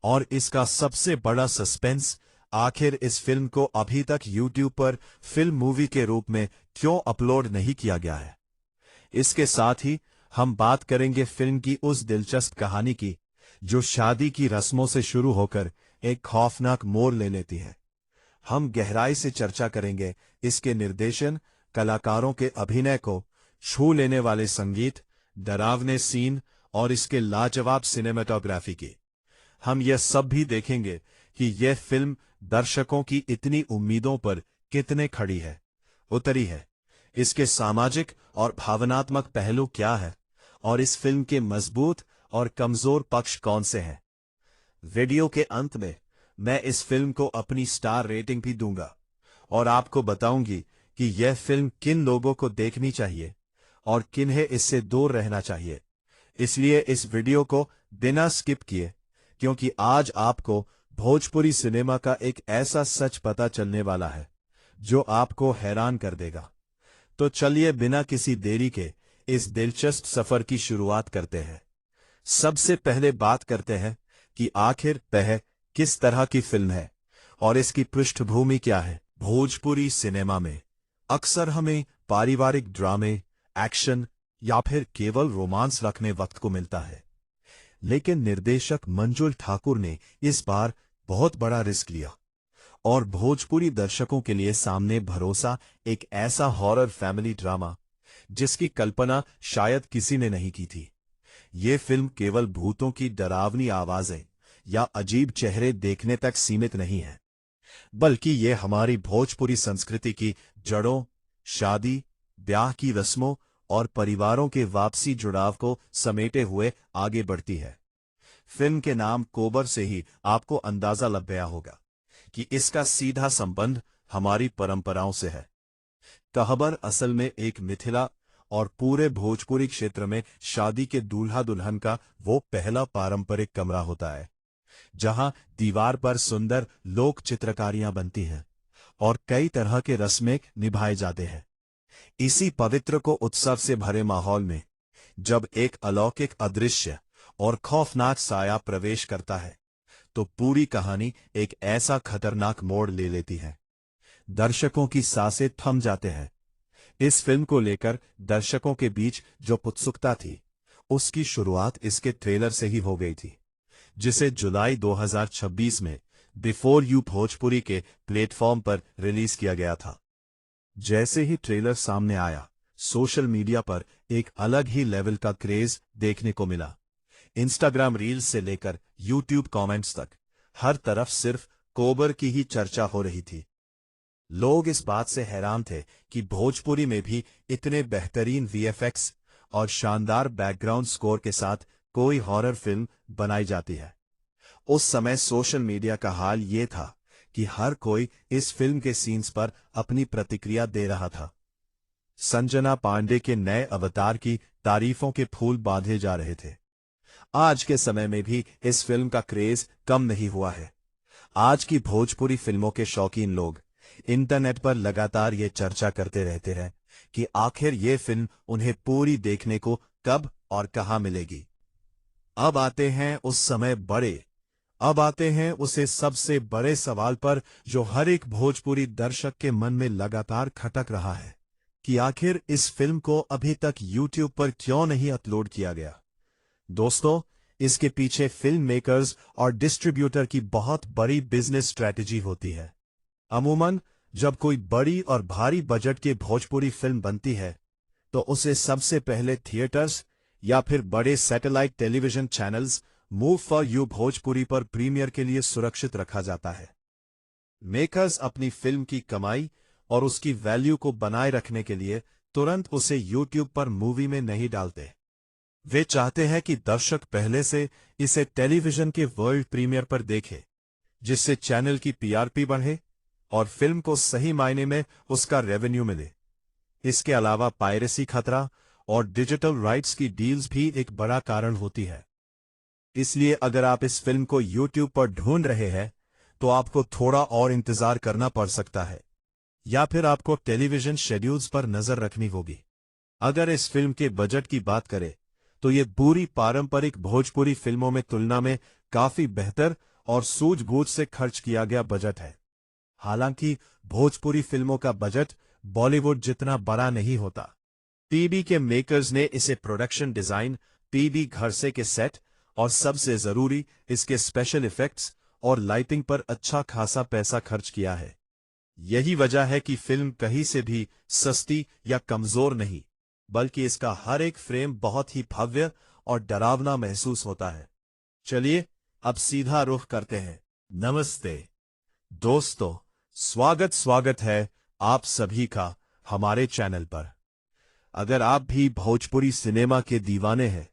और इसका सबसे बड़ा सस्पेंस, आखिर इस फिल्म को अभी तक यूट्यूब पर फिल्म मूवी के रूप में क्यों अपलोड नहीं किया गया है। इसके साथ ही हम बात करेंगे फिल्म की उस दिलचस्प कहानी की जो शादी की रस्मों से शुरू होकर एक खौफनाक मोड़ ले लेती है। हम गहराई से चर्चा करेंगे इसके निर्देशन, कलाकारों के अभिनय को छू लेने वाले संगीत, डरावने सीन और इसके लाजवाब सिनेमेटोग्राफी की। हम यह सब भी देखेंगे कि यह फिल्म दर्शकों की इतनी उम्मीदों पर कितने खड़ी है, उतरी है, इसके सामाजिक और भावनात्मक पहलू क्या है और इस फिल्म के मजबूत और कमजोर पक्ष कौन से हैं। वीडियो के अंत में मैं इस फिल्म को अपनी स्टार रेटिंग भी दूंगा और आपको बताऊंगी कि यह फिल्म किन लोगों को देखनी चाहिए और किन्हें इससे दूर रहना चाहिए। इसलिए इस वीडियो को बिना स्किप किए, क्योंकि आज आपको भोजपुरी सिनेमा का एक ऐसा सच पता चलने वाला है जो आपको हैरान कर देगा। तो चलिए बिना किसी देरी के इस दिलचस्प सफर की शुरुआत करते हैं। सबसे पहले बात करते हैं कि आखिर वह किस तरह की फिल्म है और इसकी पृष्ठभूमि क्या है। भोजपुरी सिनेमा में अक्सर हमें पारिवारिक ड्रामे, एक्शन या फिर केवल रोमांस रखने वक्त को मिलता है, लेकिन निर्देशक मंजुल ठाकुर ने इस बार बहुत बड़ा रिस्क लिया और भोजपुरी दर्शकों के लिए सामने भरोसा एक ऐसा हॉरर फैमिली ड्रामा जिसकी कल्पना शायद किसी ने नहीं की थी। ये फिल्म केवल भूतों की डरावनी आवाजें या अजीब चेहरे देखने तक सीमित नहीं है, बल्कि ये हमारी भोजपुरी संस्कृति की जड़ों, शादी, ब्याह की रस्मों और परिवारों के वापसी जुड़ाव को समेटे हुए आगे बढ़ती है। फिल्म के नाम कोबर से ही आपको अंदाजा लग गया होगा कि इसका सीधा संबंध हमारी परंपराओं से है। कहबर असल में एक मिथिला और पूरे भोजपुरी क्षेत्र में शादी के दूल्हा दुल्हन का वो पहला पारंपरिक कमरा होता है जहां दीवार पर सुंदर लोक चित्रकारियां बनती हैं और कई तरह के रस्में निभाए जाते हैं। इसी पवित्र को उत्सव से भरे माहौल में जब एक अलौकिक अदृश्य और खौफनाक साया प्रवेश करता है तो पूरी कहानी एक ऐसा खतरनाक मोड़ ले लेती है। दर्शकों की सांसें थम जाते हैं। इस फिल्म को लेकर दर्शकों के बीच जो उत्सुकता थी उसकी शुरुआत इसके ट्रेलर से ही हो गई थी, जिसे जुलाई 2026 में बिफोर यू भोजपुरी के प्लेटफॉर्म पर रिलीज किया गया था। जैसे ही ट्रेलर सामने आया, सोशल मीडिया पर एक अलग ही लेवल का क्रेज देखने को मिला। इंस्टाग्राम रील्स से लेकर यूट्यूब कमेंट्स तक हर तरफ सिर्फ कोबर की ही चर्चा हो रही थी। लोग इस बात से हैरान थे कि भोजपुरी में भी इतने बेहतरीन वीएफएक्स और शानदार बैकग्राउंड स्कोर के साथ कोई हॉरर फिल्म बनाई जाती है। उस समय सोशल मीडिया का हाल ये था कि हर कोई इस फिल्म के सीन्स पर अपनी प्रतिक्रिया दे रहा था। संजना पांडे के नए अवतार की तारीफों के फूल बांधे जा रहे थे। आज के समय में भी इस फिल्म का क्रेज कम नहीं हुआ है। आज की भोजपुरी फिल्मों के शौकीन लोग इंटरनेट पर लगातार ये चर्चा करते रहते हैं कि आखिर ये फिल्म उन्हें पूरी देखने को कब और कहां मिलेगी। अब आते हैं उसे सबसे बड़े सवाल पर जो हर एक भोजपुरी दर्शक के मन में लगातार खटक रहा है कि आखिर इस फिल्म को अभी तक यूट्यूब पर क्यों नहीं अपलोड किया गया। दोस्तों, इसके पीछे फिल्म मेकर्स और डिस्ट्रीब्यूटर की बहुत बड़ी बिजनेस स्ट्रैटेजी होती है। अमूमन जब कोई बड़ी और भारी बजट की भोजपुरी फिल्म बनती है तो उसे सबसे पहले थिएटर्स या फिर बड़े satellite television channels move for you Bhojpuri पर प्रीमियर के लिए सुरक्षित रखा जाता है। मेकर्स अपनी फिल्म की कमाई और उसकी वैल्यू को बनाए रखने के लिए तुरंत उसे यूट्यूब पर मूवी में नहीं डालते। वे चाहते हैं कि दर्शक पहले से इसे टेलीविजन के वर्ल्ड प्रीमियर पर देखे, जिससे चैनल की पीआरपी बढ़े और फिल्म को सही मायने में उसका रेवेन्यू मिले। इसके अलावा पायरेसी खतरा और डिजिटल राइट्स की डील्स भी एक बड़ा कारण होती है। इसलिए अगर आप इस फिल्म को यूट्यूब पर ढूंढ रहे हैं तो आपको थोड़ा और इंतजार करना पड़ सकता है, या फिर आपको टेलीविजन शेड्यूल्स पर नजर रखनी होगी। अगर इस फिल्म के बजट की बात करें तो ये पूरी पारंपरिक भोजपुरी फिल्मों में तुलना में काफी बेहतर और सूझबूझ से खर्च किया गया बजट है। हालांकि भोजपुरी फिल्मों का बजट बॉलीवुड जितना बड़ा नहीं होता। पीबी के मेकर्स ने इसे प्रोडक्शन डिजाइन, पीबी घर से के सेट और सबसे जरूरी इसके स्पेशल इफेक्ट्स और लाइटिंग पर अच्छा खासा पैसा खर्च किया है। यही वजह है कि फिल्म कहीं से भी सस्ती या कमजोर नहीं, बल्कि इसका हर एक फ्रेम बहुत ही भव्य और डरावना महसूस होता है। चलिए अब सीधा रुख करते हैं। नमस्ते दोस्तों, स्वागत है आप सभी का हमारे चैनल पर। अगर आप भी भोजपुरी सिनेमा के दीवाने हैं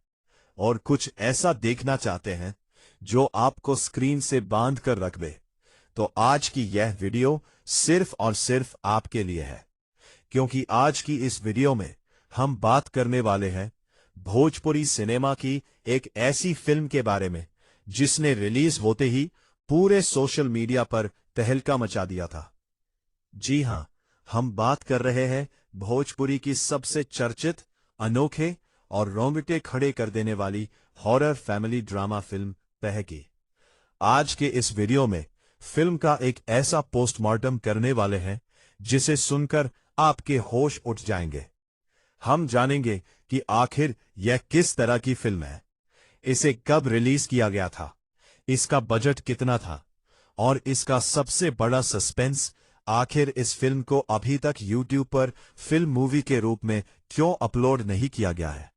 और कुछ ऐसा देखना चाहते हैं जो आपको स्क्रीन से बांध कर रख दे, तो आज की यह वीडियो सिर्फ और सिर्फ आपके लिए है। क्योंकि आज की इस वीडियो में हम बात करने वाले हैं भोजपुरी सिनेमा की एक ऐसी फिल्म के बारे में जिसने रिलीज होते ही पूरे सोशल मीडिया पर तहलका मचा दिया था। जी हां, हम बात कर रहे हैं भोजपुरी की सबसे चर्चित, अनोखे और रोंगटे खड़े कर देने वाली हॉरर फैमिली ड्रामा फिल्म पह की। आज के इस वीडियो में फिल्म का एक ऐसा पोस्टमार्टम करने वाले हैं जिसे सुनकर आपके होश उठ जाएंगे। हम जानेंगे कि आखिर यह किस तरह की फिल्म है, इसे कब रिलीज किया गया था, इसका बजट कितना था और इसका सबसे बड़ा सस्पेंस, आखिर इस फिल्म को अभी तक YouTube पर फिल्म मूवी के रूप में क्यों अपलोड नहीं किया गया है।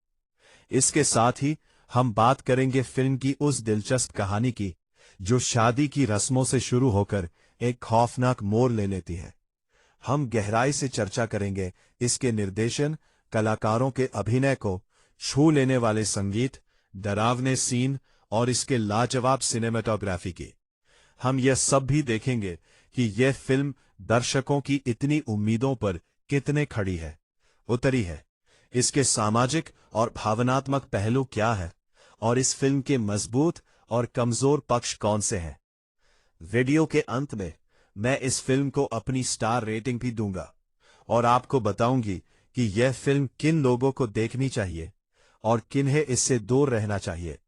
इसके साथ ही हम बात करेंगे फिल्म की उस दिलचस्प कहानी की जो शादी की रस्मों से शुरू होकर एक खौफनाक मोड़ ले लेती है। हम गहराई से चर्चा करेंगे इसके निर्देशन, कलाकारों के अभिनय को छू लेने वाले संगीत, डरावने सीन और इसके लाजवाब सिनेमेटोग्राफी की। हम यह सब भी देखेंगे कि यह फिल्म दर्शकों की इतनी उम्मीदों पर कितने खड़ी है, उतरी है, इसके सामाजिक और भावनात्मक पहलू क्या है और इस फिल्म के मजबूत और कमजोर पक्ष कौन से हैं। वीडियो के अंत में मैं इस फिल्म को अपनी स्टार रेटिंग भी दूंगा और आपको बताऊंगी कि यह फिल्म किन लोगों को देखनी चाहिए और किन्हें इससे दूर रहना चाहिए।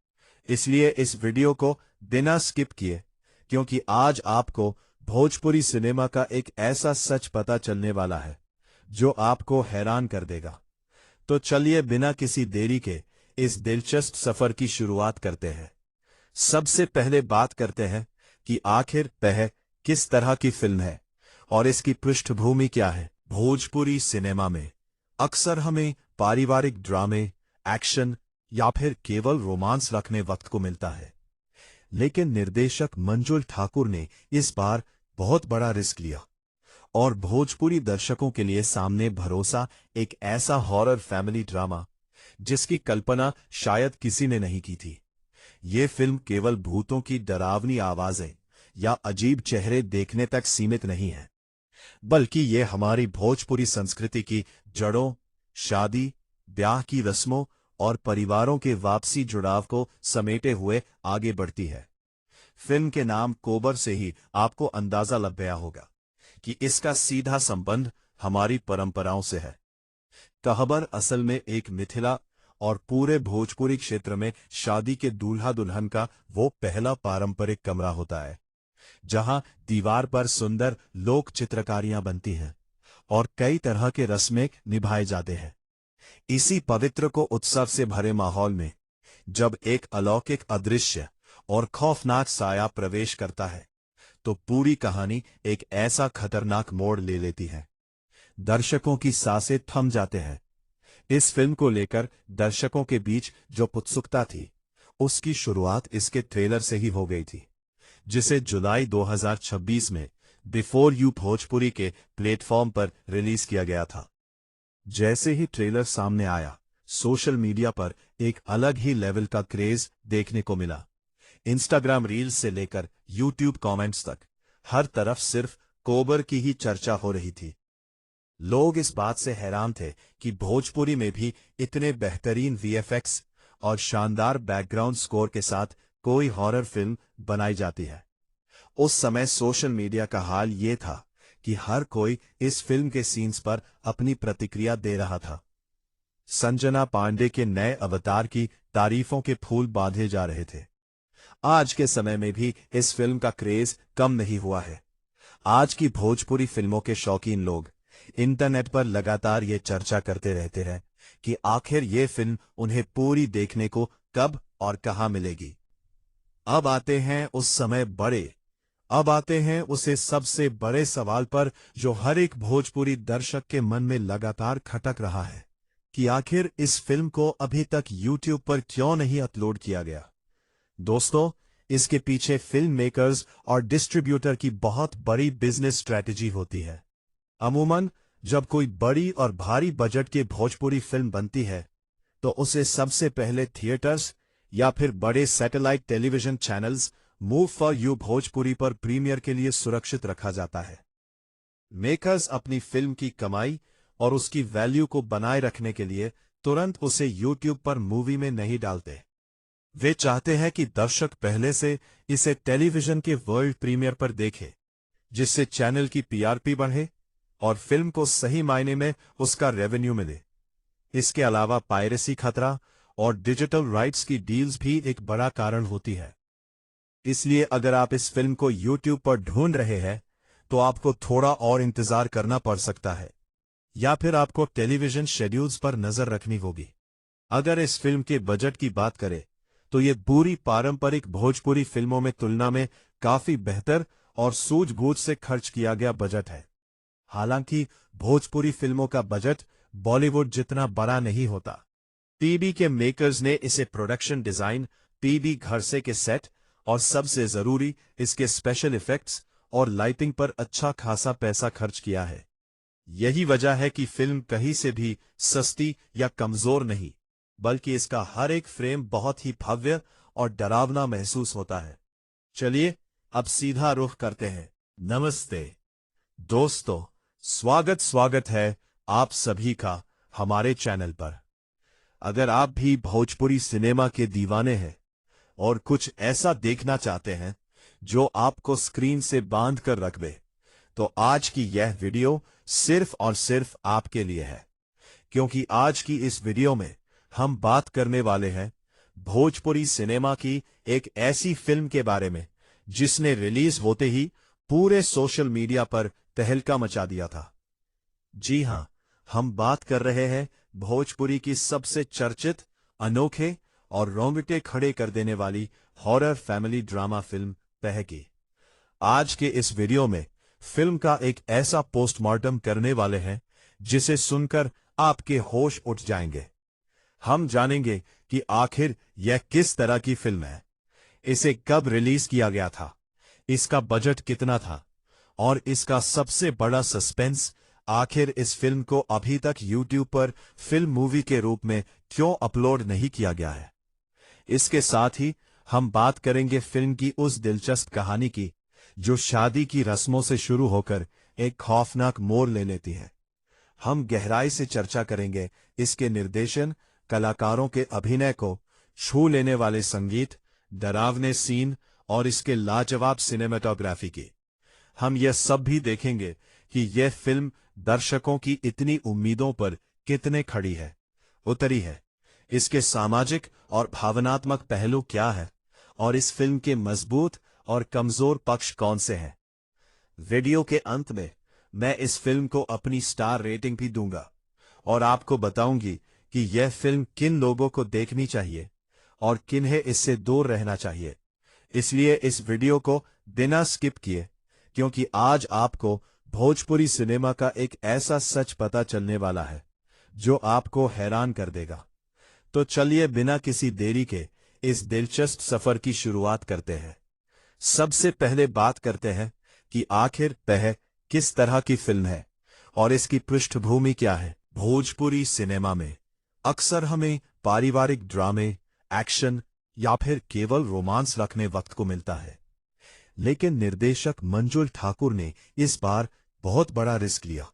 इसलिए इस वीडियो को बिना स्किप किए, क्योंकि आज आपको भोजपुरी सिनेमा का एक ऐसा सच पता चलने वाला है जो आपको हैरान कर देगा। तो चलिए बिना किसी देरी के इस दिलचस्प सफर की शुरुआत करते हैं। सबसे पहले बात करते हैं कि आखिर वह किस तरह की फिल्म है और इसकी पृष्ठभूमि क्या है। भोजपुरी सिनेमा में अक्सर हमें पारिवारिक ड्रामे, एक्शन या फिर केवल रोमांस रखने वक्त को मिलता है, लेकिन निर्देशक मंजुल ठाकुर ने इस बार बहुत बड़ा रिस्क लिया और भोजपुरी दर्शकों के लिए सामने भरोसा एक ऐसा हॉरर फैमिली ड्रामा जिसकी कल्पना शायद किसी ने नहीं की थी। ये फिल्म केवल भूतों की डरावनी आवाजें या अजीब चेहरे देखने तक सीमित नहीं है, बल्कि ये हमारी भोजपुरी संस्कृति की जड़ों, शादी, ब्याह की रस्मों और परिवारों के वापसी जुड़ाव को समेटे हुए आगे बढ़ती है। फिल्म के नाम कोबर से ही आपको अंदाजा लग गया होगा कि इसका सीधा संबंध हमारी परंपराओं से है। कहबर असल में एक मिथिला और पूरे भोजपुरी क्षेत्र में शादी के दूल्हा दुल्हन का वो पहला पारंपरिक कमरा होता है जहां दीवार पर सुंदर लोक चित्रकारियां बनती हैं और कई तरह के रस्में निभाए जाते हैं। इसी पवित्र को उत्सव से भरे माहौल में जब एक अलौकिक अदृश्य और खौफनाक साया प्रवेश करता है तो पूरी कहानी एक ऐसा खतरनाक मोड़ ले लेती है। दर्शकों की सांसें थम जाते हैं। इस फिल्म को लेकर दर्शकों के बीच जो उत्सुकता थी उसकी शुरुआत इसके ट्रेलर से ही हो गई थी, जिसे जुलाई 2026 में बिफोर यू भोजपुरी के प्लेटफॉर्म पर रिलीज किया गया था। जैसे ही ट्रेलर सामने आया, सोशल मीडिया पर एक अलग ही लेवल का क्रेज देखने को मिला। इंस्टाग्राम रील्स से लेकर यूट्यूब कमेंट्स तक हर तरफ सिर्फ कोबर की ही चर्चा हो रही थी। लोग इस बात से हैरान थे कि भोजपुरी में भी इतने बेहतरीन वीएफएक्स और शानदार बैकग्राउंड स्कोर के साथ कोई हॉरर फिल्म बनाई जाती है। उस समय सोशल मीडिया का हाल ये था कि हर कोई इस फिल्म के सीन्स पर अपनी प्रतिक्रिया दे रहा था। संजना पांडे के नए अवतार की तारीफों के फूल बांधे जा रहे थे। आज के समय में भी इस फिल्म का क्रेज कम नहीं हुआ है। आज की भोजपुरी फिल्मों के शौकीन लोग इंटरनेट पर लगातार ये चर्चा करते रहते हैं कि आखिर ये फिल्म उन्हें पूरी देखने को कब और कहां मिलेगी। अब आते हैं उसे सबसे बड़े सवाल पर जो हर एक भोजपुरी दर्शक के मन में लगातार खटक रहा है कि आखिर इस फिल्म को अभी तक YouTube पर क्यों नहीं अपलोड किया गया। दोस्तों, इसके पीछे फिल्म मेकर्स और डिस्ट्रीब्यूटर की बहुत बड़ी बिजनेस स्ट्रैटेजी होती है। अमूमन जब कोई बड़ी और भारी बजट की भोजपुरी फिल्म बनती है तो उसे सबसे पहले थिएटर्स या फिर बड़े satellite television channels move for you Bhojpuri पर प्रीमियर के लिए सुरक्षित रखा जाता है। मेकर्स अपनी फिल्म की कमाई और उसकी वैल्यू को बनाए रखने के लिए तुरंत उसे यूट्यूब पर मूवी में नहीं डालते। वे चाहते हैं कि दर्शक पहले से इसे टेलीविजन के वर्ल्ड प्रीमियर पर देखे, जिससे चैनल की पीआरपी बढ़े और फिल्म को सही मायने में उसका रेवेन्यू मिले। इसके अलावा पायरेसी खतरा और डिजिटल राइट्स की डील्स भी एक बड़ा कारण होती है। इसलिए अगर आप इस फिल्म को YouTube पर ढूंढ रहे हैं तो आपको थोड़ा और इंतजार करना पड़ सकता है, या फिर आपको टेलीविजन शेड्यूल्स पर नजर रखनी होगी। अगर इस फिल्म के बजट की बात करें तो ये पूरी पारंपरिक भोजपुरी फिल्मों में तुलना में काफी बेहतर और सूझबूझ से खर्च किया गया बजट है। हालांकि भोजपुरी फिल्मों का बजट बॉलीवुड जितना बड़ा नहीं होता। पीबी के मेकर्स ने इसे प्रोडक्शन डिजाइन, पीबी घर से के सेट और सबसे जरूरी इसके स्पेशल इफेक्ट्स और लाइटिंग पर अच्छा खासा पैसा खर्च किया है। यही वजह है कि फिल्म कहीं से भी सस्ती या कमजोर नहीं, बल्कि इसका हर एक फ्रेम बहुत ही भव्य और डरावना महसूस होता है। चलिए अब सीधा रुख करते हैं। नमस्ते दोस्तों, स्वागत है आप सभी का हमारे चैनल पर। अगर आप भी भोजपुरी सिनेमा के दीवाने हैं और कुछ ऐसा देखना चाहते हैं जो आपको स्क्रीन से बांध कर रख दे, तो आज की यह वीडियो सिर्फ और सिर्फ आपके लिए है। क्योंकि आज की इस वीडियो में हम बात करने वाले हैं भोजपुरी सिनेमा की एक ऐसी फिल्म के बारे में जिसने रिलीज होते ही पूरे सोशल मीडिया पर तहलका मचा दिया था। जी हां, हम बात कर रहे हैं भोजपुरी की सबसे चर्चित, अनोखे और रोंगटे खड़े कर देने वाली हॉरर फैमिली ड्रामा फिल्म पह की। आज के इस वीडियो में फिल्म का एक ऐसा पोस्टमार्टम करने वाले हैं जिसे सुनकर आपके होश उठ जाएंगे। हम जानेंगे कि आखिर यह किस तरह की फिल्म है, इसे कब रिलीज किया गया था, इसका बजट कितना था और इसका सबसे बड़ा सस्पेंस, आखिर इस फिल्म को अभी तक YouTube पर फिल्म मूवी के रूप में क्यों अपलोड नहीं किया गया है। इसके साथ ही हम बात करेंगे फिल्म की उस दिलचस्प कहानी की जो शादी की रस्मों से शुरू होकर एक खौफनाक मोड़ ले लेती है। हम गहराई से चर्चा करेंगे इसके निर्देशन, कलाकारों के अभिनय को छू लेने वाले संगीत, डरावने सीन और इसके लाजवाब सिनेमेटोग्राफी की। हम यह सब भी देखेंगे कि यह फिल्म दर्शकों की इतनी उम्मीदों पर कितने खड़ी है, उतरी है, इसके सामाजिक और भावनात्मक पहलू क्या है और इस फिल्म के मजबूत और कमजोर पक्ष कौन से हैं। वीडियो के अंत में मैं इस फिल्म को अपनी स्टार रेटिंग भी दूंगा और आपको बताऊंगी कि यह फिल्म किन लोगों को देखनी चाहिए और किन्हें इससे दूर रहना चाहिए। इसलिए इस वीडियो को बिना स्किप किए, क्योंकि आज आपको भोजपुरी सिनेमा का एक ऐसा सच पता चलने वाला है जो आपको हैरान कर देगा। तो चलिए बिना किसी देरी के इस दिलचस्प सफर की शुरुआत करते हैं। सबसे पहले बात करते हैं कि आखिर पह किस तरह की फिल्म है और इसकी पृष्ठभूमि क्या है। भोजपुरी सिनेमा में अक्सर हमें पारिवारिक ड्रामे, एक्शन या फिर केवल रोमांस रखने वक्त को मिलता है, लेकिन निर्देशक मंजुल ठाकुर ने इस बार बहुत बड़ा रिस्क लिया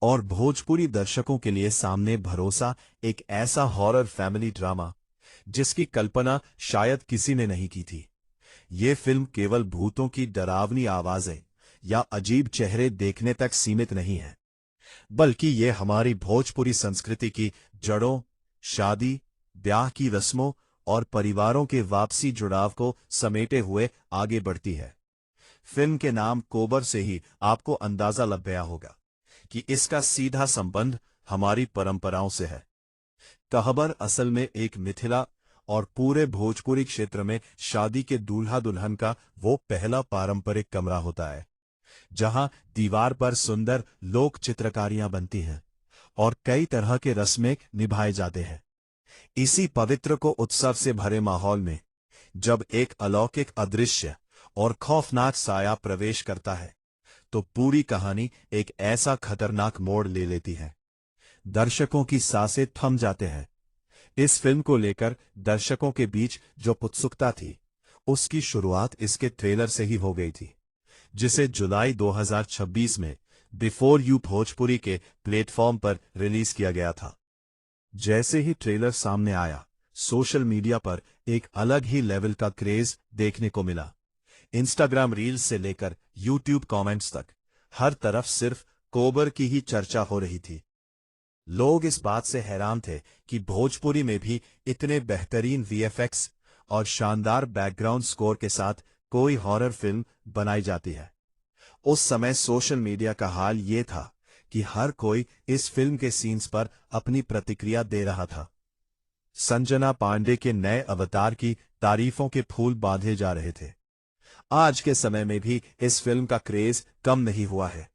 और भोजपुरी दर्शकों के लिए सामने भरोसा एक ऐसा हॉरर फैमिली ड्रामा जिसकी कल्पना शायद किसी ने नहीं की थी। ये फिल्म केवल भूतों की डरावनी आवाजें या अजीब चेहरे देखने तक सीमित नहीं है, बल्कि ये हमारी भोजपुरी संस्कृति की जड़ों, शादी, ब्याह की रस्मों और परिवारों के वापसी जुड़ाव को समेटे हुए आगे बढ़ती है। फिल्म के नाम कोबर से ही आपको अंदाजा लग गया होगा कि इसका सीधा संबंध हमारी परंपराओं से है। कहबर असल में एक मिथिला और पूरे भोजपुरी क्षेत्र में शादी के दूल्हा दुल्हन का वो पहला पारंपरिक कमरा होता है जहां दीवार पर सुंदर लोक चित्रकारियां बनती हैं और कई तरह के रस्में निभाए जाते हैं। इसी पवित्र को उत्सव से भरे माहौल में जब एक अलौकिक अदृश्य और खौफनाक साया प्रवेश करता है तो पूरी कहानी एक ऐसा खतरनाक मोड़ ले लेती है। दर्शकों की सांसें थम जाते हैं। इस फिल्म को लेकर दर्शकों के बीच जो उत्सुकता थी उसकी शुरुआत इसके ट्रेलर से ही हो गई थी, जिसे जुलाई 2026 में बिफोर यू भोजपुरी के प्लेटफॉर्म पर रिलीज किया गया था। जैसे ही ट्रेलर सामने आया, सोशल मीडिया पर एक अलग ही लेवल का क्रेज देखने को मिला। इंस्टाग्राम रील्स से लेकर यूट्यूब कमेंट्स तक हर तरफ सिर्फ कोबर की ही चर्चा हो रही थी। लोग इस बात से हैरान थे कि भोजपुरी में भी इतने बेहतरीन वीएफएक्स और शानदार बैकग्राउंड स्कोर के साथ कोई हॉरर फिल्म बनाई जाती है, उस समय सोशल मीडिया का हाल ये था कि हर कोई इस फिल्म के सीन्स पर अपनी प्रतिक्रिया दे रहा था। संजना पांडे के नए अवतार की तारीफों के फूल बांधे जा रहे थे। आज के समय में भी इस फिल्म का क्रेज कम नहीं हुआ है।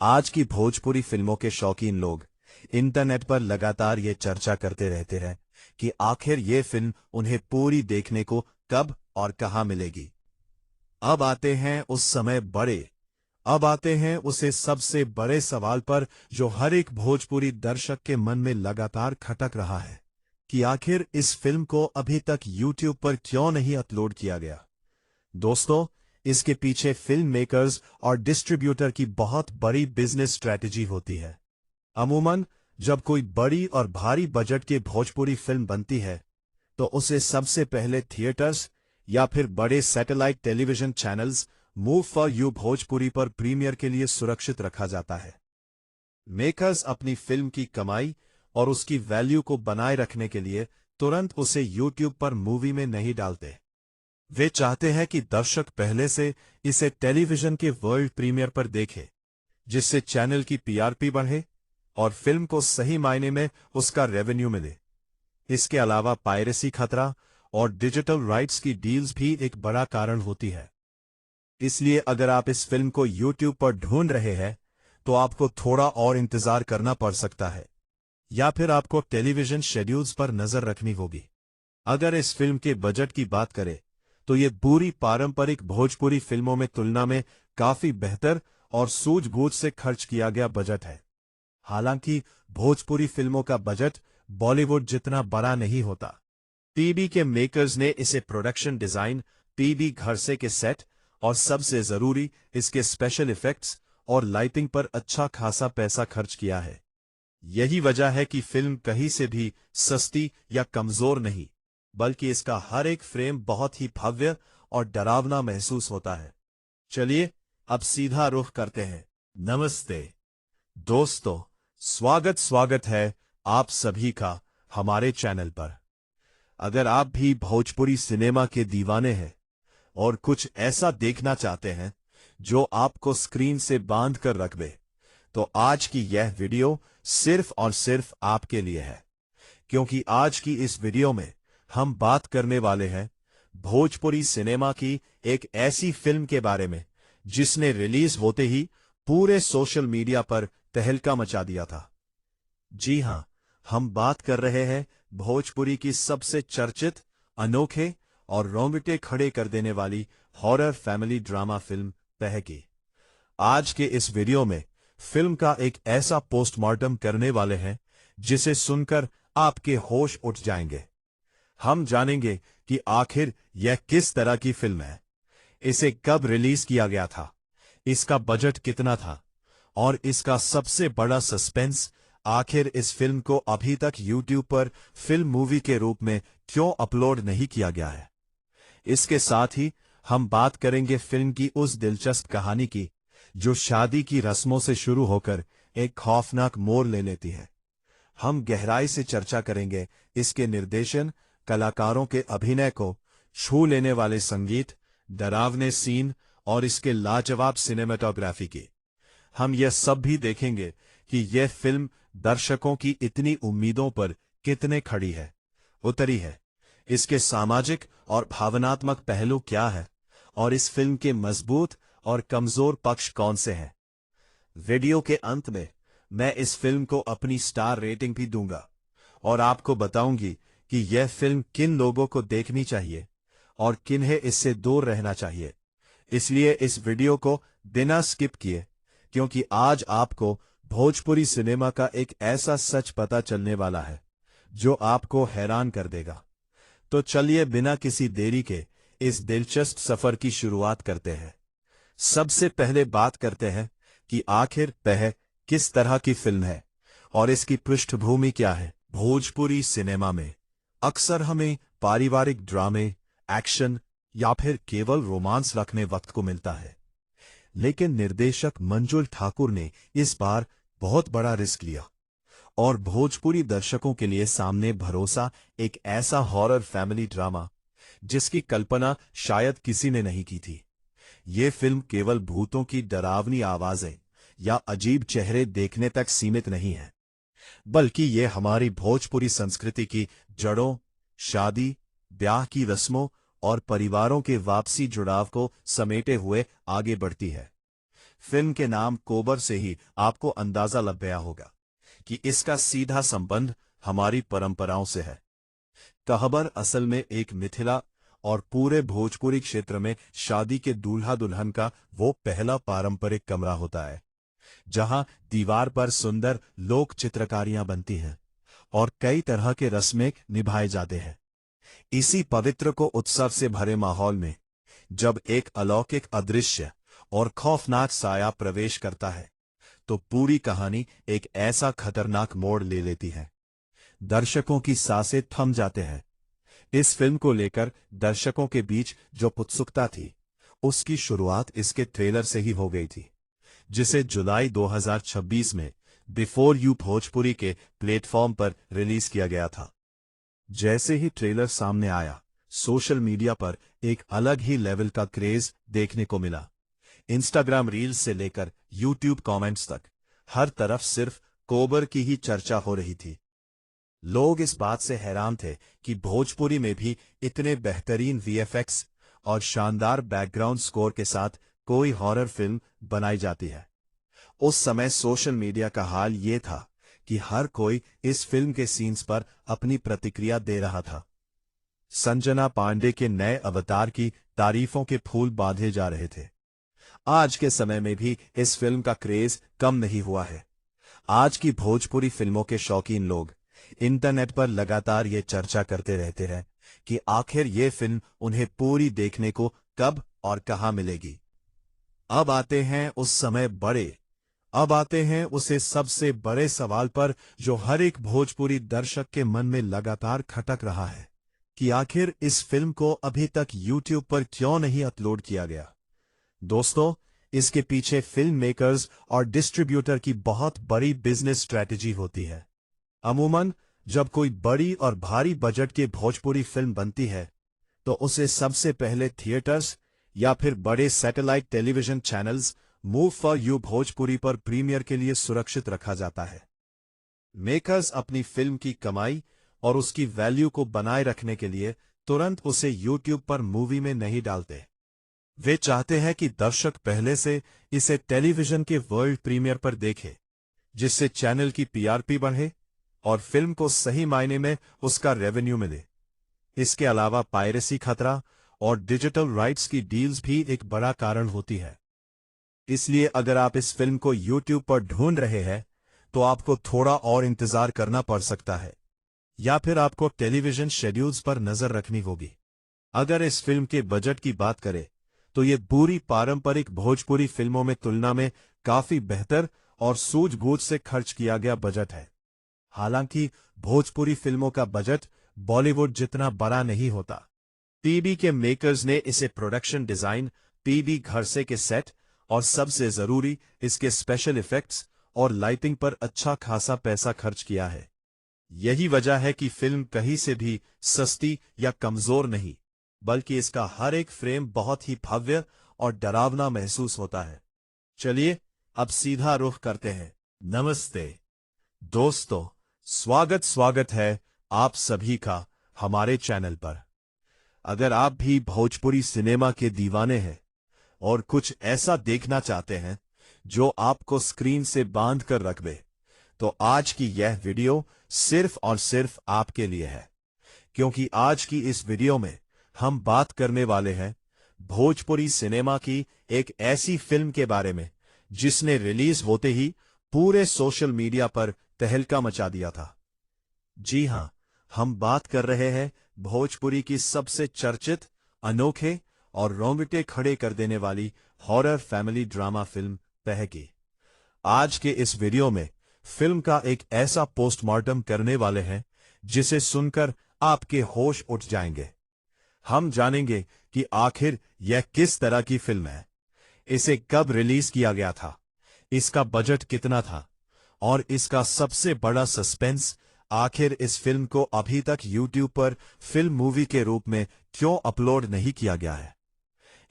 आज की भोजपुरी फिल्मों के शौकीन लोग इंटरनेट पर लगातार ये चर्चा करते रहते हैं कि आखिर ये फिल्म उन्हें पूरी देखने को कब और कहां मिलेगी। अब आते हैं उसे सबसे बड़े सवाल पर जो हर एक भोजपुरी दर्शक के मन में लगातार खटक रहा है कि आखिर इस फिल्म को अभी तक यूट्यूब पर क्यों नहीं अपलोड किया गया। दोस्तों, इसके पीछे फिल्म मेकर्स और डिस्ट्रीब्यूटर की बहुत बड़ी बिजनेस स्ट्रैटेजी होती है। अमूमन जब कोई बड़ी और भारी बजट की भोजपुरी फिल्म बनती है तो उसे सबसे पहले थिएटर्स या फिर बड़े satellite television channels move for you Bhojpuri पर प्रीमियर के लिए सुरक्षित रखा जाता है। मेकर्स अपनी फिल्म की कमाई और उसकी वैल्यू को बनाए रखने के लिए तुरंत उसे यूट्यूब पर मूवी में नहीं डालते। वे चाहते हैं कि दर्शक पहले से इसे टेलीविजन के वर्ल्ड प्रीमियर पर देखे, जिससे चैनल की टीआरपी बढ़े और फिल्म को सही मायने में उसका रेवेन्यू मिले। इसके अलावा पायरेसी खतरा और डिजिटल राइट्स की डील्स भी एक बड़ा कारण होती है। इसलिए अगर आप इस फिल्म को यूट्यूब पर ढूंढ रहे हैं तो आपको थोड़ा और इंतजार करना पड़ सकता है, या फिर आपको टेलीविजन शेड्यूल्स पर नजर रखनी होगी। अगर इस फिल्म के बजट की बात करें तो ये पूरी पारंपरिक भोजपुरी फिल्मों में तुलना में काफी बेहतर और सूझबूझ से खर्च किया गया बजट है। हालांकि भोजपुरी फिल्मों का बजट बॉलीवुड जितना बड़ा नहीं होता। टीवी के मेकर्स ने इसे प्रोडक्शन डिजाइन, टीवी घरसे के सेट और सबसे जरूरी इसके स्पेशल इफेक्ट्स और लाइटिंग पर अच्छा खासा पैसा खर्च किया है। यही वजह है कि फिल्म कहीं से भी सस्ती या कमजोर नहीं, बल्कि इसका हर एक फ्रेम बहुत ही भव्य और डरावना महसूस होता है। चलिए अब सीधा रुख करते हैं। नमस्ते दोस्तों, स्वागत है आप सभी का हमारे चैनल पर। अगर आप भी भोजपुरी सिनेमा के दीवाने हैं और कुछ ऐसा देखना चाहते हैं जो आपको स्क्रीन से बांध कर रख दे, तो आज की यह वीडियो सिर्फ और सिर्फ आपके लिए है। क्योंकि आज की इस वीडियो में हम बात करने वाले हैं भोजपुरी सिनेमा की एक ऐसी फिल्म के बारे में जिसने रिलीज होते ही पूरे सोशल मीडिया पर तहलका मचा दिया था। जी हां, हम बात कर रहे हैं भोजपुरी की सबसे चर्चित, अनोखे और रोंगटे खड़े कर देने वाली हॉरर फैमिली ड्रामा फिल्म पह की। आज के इस वीडियो में फिल्म का एक ऐसा पोस्टमार्टम करने वाले हैं जिसे सुनकर आपके होश उठ जाएंगे। हम जानेंगे कि आखिर यह किस तरह की फिल्म है, इसे कब रिलीज किया गया था, इसका बजट कितना था और इसका सबसे बड़ा सस्पेंस, आखिर इस फिल्म को अभी तक यूट्यूब पर फिल्म मूवी के रूप में क्यों अपलोड नहीं किया गया है। इसके साथ ही हम बात करेंगे फिल्म की उस दिलचस्प कहानी की जो शादी की रस्मों से शुरू होकर एक खौफनाक मोड़ ले लेती है। हम गहराई से चर्चा करेंगे इसके निर्देशन, कलाकारों के अभिनय को छू लेने वाले संगीत, डरावने सीन और इसके लाजवाब सिनेमेटोग्राफी की। हम यह सब भी देखेंगे कि यह फिल्म दर्शकों की इतनी उम्मीदों पर कितने खड़ी है, उतरी है, इसके सामाजिक और भावनात्मक पहलू क्या है और इस फिल्म के मजबूत और कमजोर पक्ष कौन से हैं। वीडियो के अंत में मैं इस फिल्म को अपनी स्टार रेटिंग भी दूंगा और आपको बताऊंगी कि यह फिल्म किन लोगों को देखनी चाहिए और किन्हें इससे दूर रहना चाहिए। इसलिए इस वीडियो को बिना स्किप किए, क्योंकि आज आपको भोजपुरी सिनेमा का एक ऐसा सच पता चलने वाला है जो आपको हैरान कर देगा। तो चलिए बिना किसी देरी के इस दिलचस्प सफर की शुरुआत करते हैं। सबसे पहले बात करते हैं कि आखिर पह किस तरह की फिल्म है और इसकी पृष्ठभूमि क्या है। भोजपुरी सिनेमा में अक्सर हमें पारिवारिक ड्रामे, एक्शन या फिर केवल रोमांस रखने वक्त को मिलता है, लेकिन निर्देशक मंजुल ठाकुर ने इस बार बहुत बड़ा रिस्क लिया और भोजपुरी दर्शकों के लिए सामने भरोसा एक ऐसा हॉरर फैमिली ड्रामा जिसकी कल्पना शायद किसी ने नहीं की थी। ये फिल्म केवल भूतों की डरावनी आवाजें या अजीब चेहरे देखने तक सीमित नहीं है, बल्कि ये हमारी भोजपुरी संस्कृति की जड़ों, शादी, ब्याह की रस्मों और परिवारों के वापसी जुड़ाव को समेटे हुए आगे बढ़ती है। फिल्म के नाम कोबर से ही आपको अंदाजा लग गया होगा कि इसका सीधा संबंध हमारी परंपराओं से है। कहबर असल में एक मिथिला और पूरे भोजपुरी क्षेत्र में शादी के दूल्हा दुल्हन का वो पहला पारंपरिक कमरा होता है, जहां दीवार पर सुंदर लोक चित्रकारियां बनती हैं और कई तरह के रस्में निभाए जाते हैं। इसी पवित्र को उत्सव से भरे माहौल में जब एक अलौकिक अदृश्य और खौफनाक साया प्रवेश करता है, तो पूरी कहानी एक ऐसा खतरनाक मोड़ ले लेती है। दर्शकों की सांसें थम जाते हैं। इस फिल्म को लेकर दर्शकों के बीच जो उत्सुकता थी, उसकी शुरुआत इसके ट्रेलर से ही हो गई थी, जिसे जुलाई 2026 में बिफोर यू भोजपुरी के प्लेटफॉर्म पर रिलीज किया गया था। जैसे ही ट्रेलर सामने आया, सोशल मीडिया पर एक अलग ही लेवल का क्रेज देखने को मिला। इंस्टाग्राम रील्स से लेकर यूट्यूब कमेंट्स तक हर तरफ सिर्फ कोबर की ही चर्चा हो रही थी। लोग इस बात से हैरान थे कि भोजपुरी में भी इतने बेहतरीन वीएफएक्स और शानदार बैकग्राउंड स्कोर के साथ कोई हॉरर फिल्म बनाई जाती है। उस समय सोशल मीडिया का हाल ये था कि हर कोई इस फिल्म के सीन्स पर अपनी प्रतिक्रिया दे रहा था। संजना पांडे के नए अवतार की तारीफों के फूल बांधे जा रहे थे। आज के समय में भी इस फिल्म का क्रेज कम नहीं हुआ है। आज की भोजपुरी फिल्मों के शौकीन लोग इंटरनेट पर लगातार ये चर्चा करते रहते हैं कि आखिर ये फिल्म उन्हें पूरी देखने को कब और कहां मिलेगी। अब आते हैं उसे सबसे बड़े सवाल पर, जो हर एक भोजपुरी दर्शक के मन में लगातार खटक रहा है कि आखिर इस फिल्म को अभी तक यूट्यूब पर क्यों नहीं अपलोड किया गया। दोस्तों, इसके पीछे फिल्म मेकर्स और डिस्ट्रीब्यूटर की बहुत बड़ी बिजनेस स्ट्रैटेजी होती है। अमूमन जब कोई बड़ी और भारी बजट की भोजपुरी फिल्म बनती है, तो उसे सबसे पहले थिएटर्स या फिर बड़े satellite television channels move for you Bhojpuri पर प्रीमियर के लिए सुरक्षित रखा जाता है। मेकर्स अपनी फिल्म की कमाई और उसकी वैल्यू को बनाए रखने के लिए तुरंत उसे यूट्यूब पर मूवी में नहीं डालते। वे चाहते हैं कि दर्शक पहले से इसे टेलीविजन के वर्ल्ड प्रीमियर पर देखे, जिससे चैनल की पीआरपी बढ़े और फिल्म को सही मायने में उसका रेवेन्यू मिले। इसके अलावा पायरेसी खतरा और डिजिटल राइट्स की डील्स भी एक बड़ा कारण होती है। इसलिए अगर आप इस फिल्म को यूट्यूब पर ढूंढ रहे हैं, तो आपको थोड़ा और इंतजार करना पड़ सकता है, या फिर आपको टेलीविजन शेड्यूल्स पर नजर रखनी होगी। अगर इस फिल्म के बजट की बात करें, तो ये पूरी पारंपरिक भोजपुरी फिल्मों में तुलना में काफी बेहतर और सूझबूझ से खर्च किया गया बजट है। हालांकि भोजपुरी फिल्मों का बजट बॉलीवुड जितना बड़ा नहीं होता। पीबी के मेकर्स ने इसे प्रोडक्शन डिजाइन, पीबी घर से के सेट और सबसे जरूरी इसके स्पेशल इफेक्ट्स और लाइटिंग पर अच्छा खासा पैसा खर्च किया है। यही वजह है कि फिल्म कहीं से भी सस्ती या कमजोर नहीं, बल्कि इसका हर एक फ्रेम बहुत ही भव्य और डरावना महसूस होता है। चलिए अब सीधा रुख करते हैं। नमस्ते दोस्तों, स्वागत है आप सभी का हमारे चैनल पर। अगर आप भी भोजपुरी सिनेमा के दीवाने हैं और कुछ ऐसा देखना चाहते हैं जो आपको स्क्रीन से बांध कर रख दे, तो आज की यह वीडियो सिर्फ और सिर्फ आपके लिए है। क्योंकि आज की इस वीडियो में हम बात करने वाले हैं भोजपुरी सिनेमा की एक ऐसी फिल्म के बारे में जिसने रिलीज होते ही पूरे सोशल मीडिया पर तहलका मचा दिया था। जी हां, हम बात कर रहे हैं भोजपुरी की सबसे चर्चित, अनोखे और रोंगटे खड़े कर देने वाली हॉरर फैमिली ड्रामा फिल्म तह की। आज के इस वीडियो में फिल्म का एक ऐसा पोस्टमार्टम करने वाले हैं जिसे सुनकर आपके होश उठ जाएंगे। हम जानेंगे कि आखिर यह किस तरह की फिल्म है, इसे कब रिलीज किया गया था, इसका बजट कितना था और इसका सबसे बड़ा सस्पेंस आखिर इस फिल्म को अभी तक YouTube पर फिल्म मूवी के रूप में क्यों अपलोड नहीं किया गया है।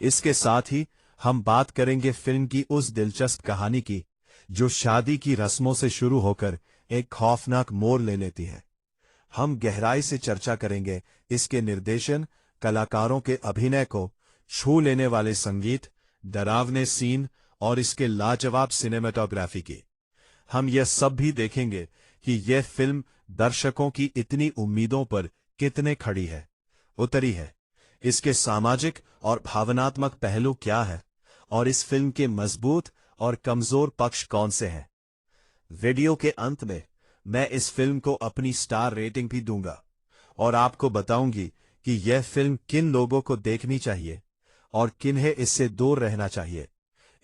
इसके साथ ही हम बात करेंगे फिल्म की उस दिलचस्प कहानी की जो शादी की रस्मों से शुरू होकर एक खौफनाक मोड़ ले लेती है। हम गहराई से चर्चा करेंगे इसके निर्देशन, कलाकारों के अभिनय को छू लेने वाले संगीत, डरावने सीन और इसके लाजवाब सिनेमेटोग्राफी की। हम यह सब भी देखेंगे कि यह फिल्म दर्शकों की इतनी उम्मीदों पर कितने खड़ी है, उतरी है, इसके सामाजिक और भावनात्मक पहलू क्या है और इस फिल्म के मजबूत और कमजोर पक्ष कौन से हैं। वीडियो के अंत में मैं इस फिल्म को अपनी स्टार रेटिंग भी दूंगा और आपको बताऊंगी कि यह फिल्म किन लोगों को देखनी चाहिए और किन्हें इससे दूर रहना चाहिए।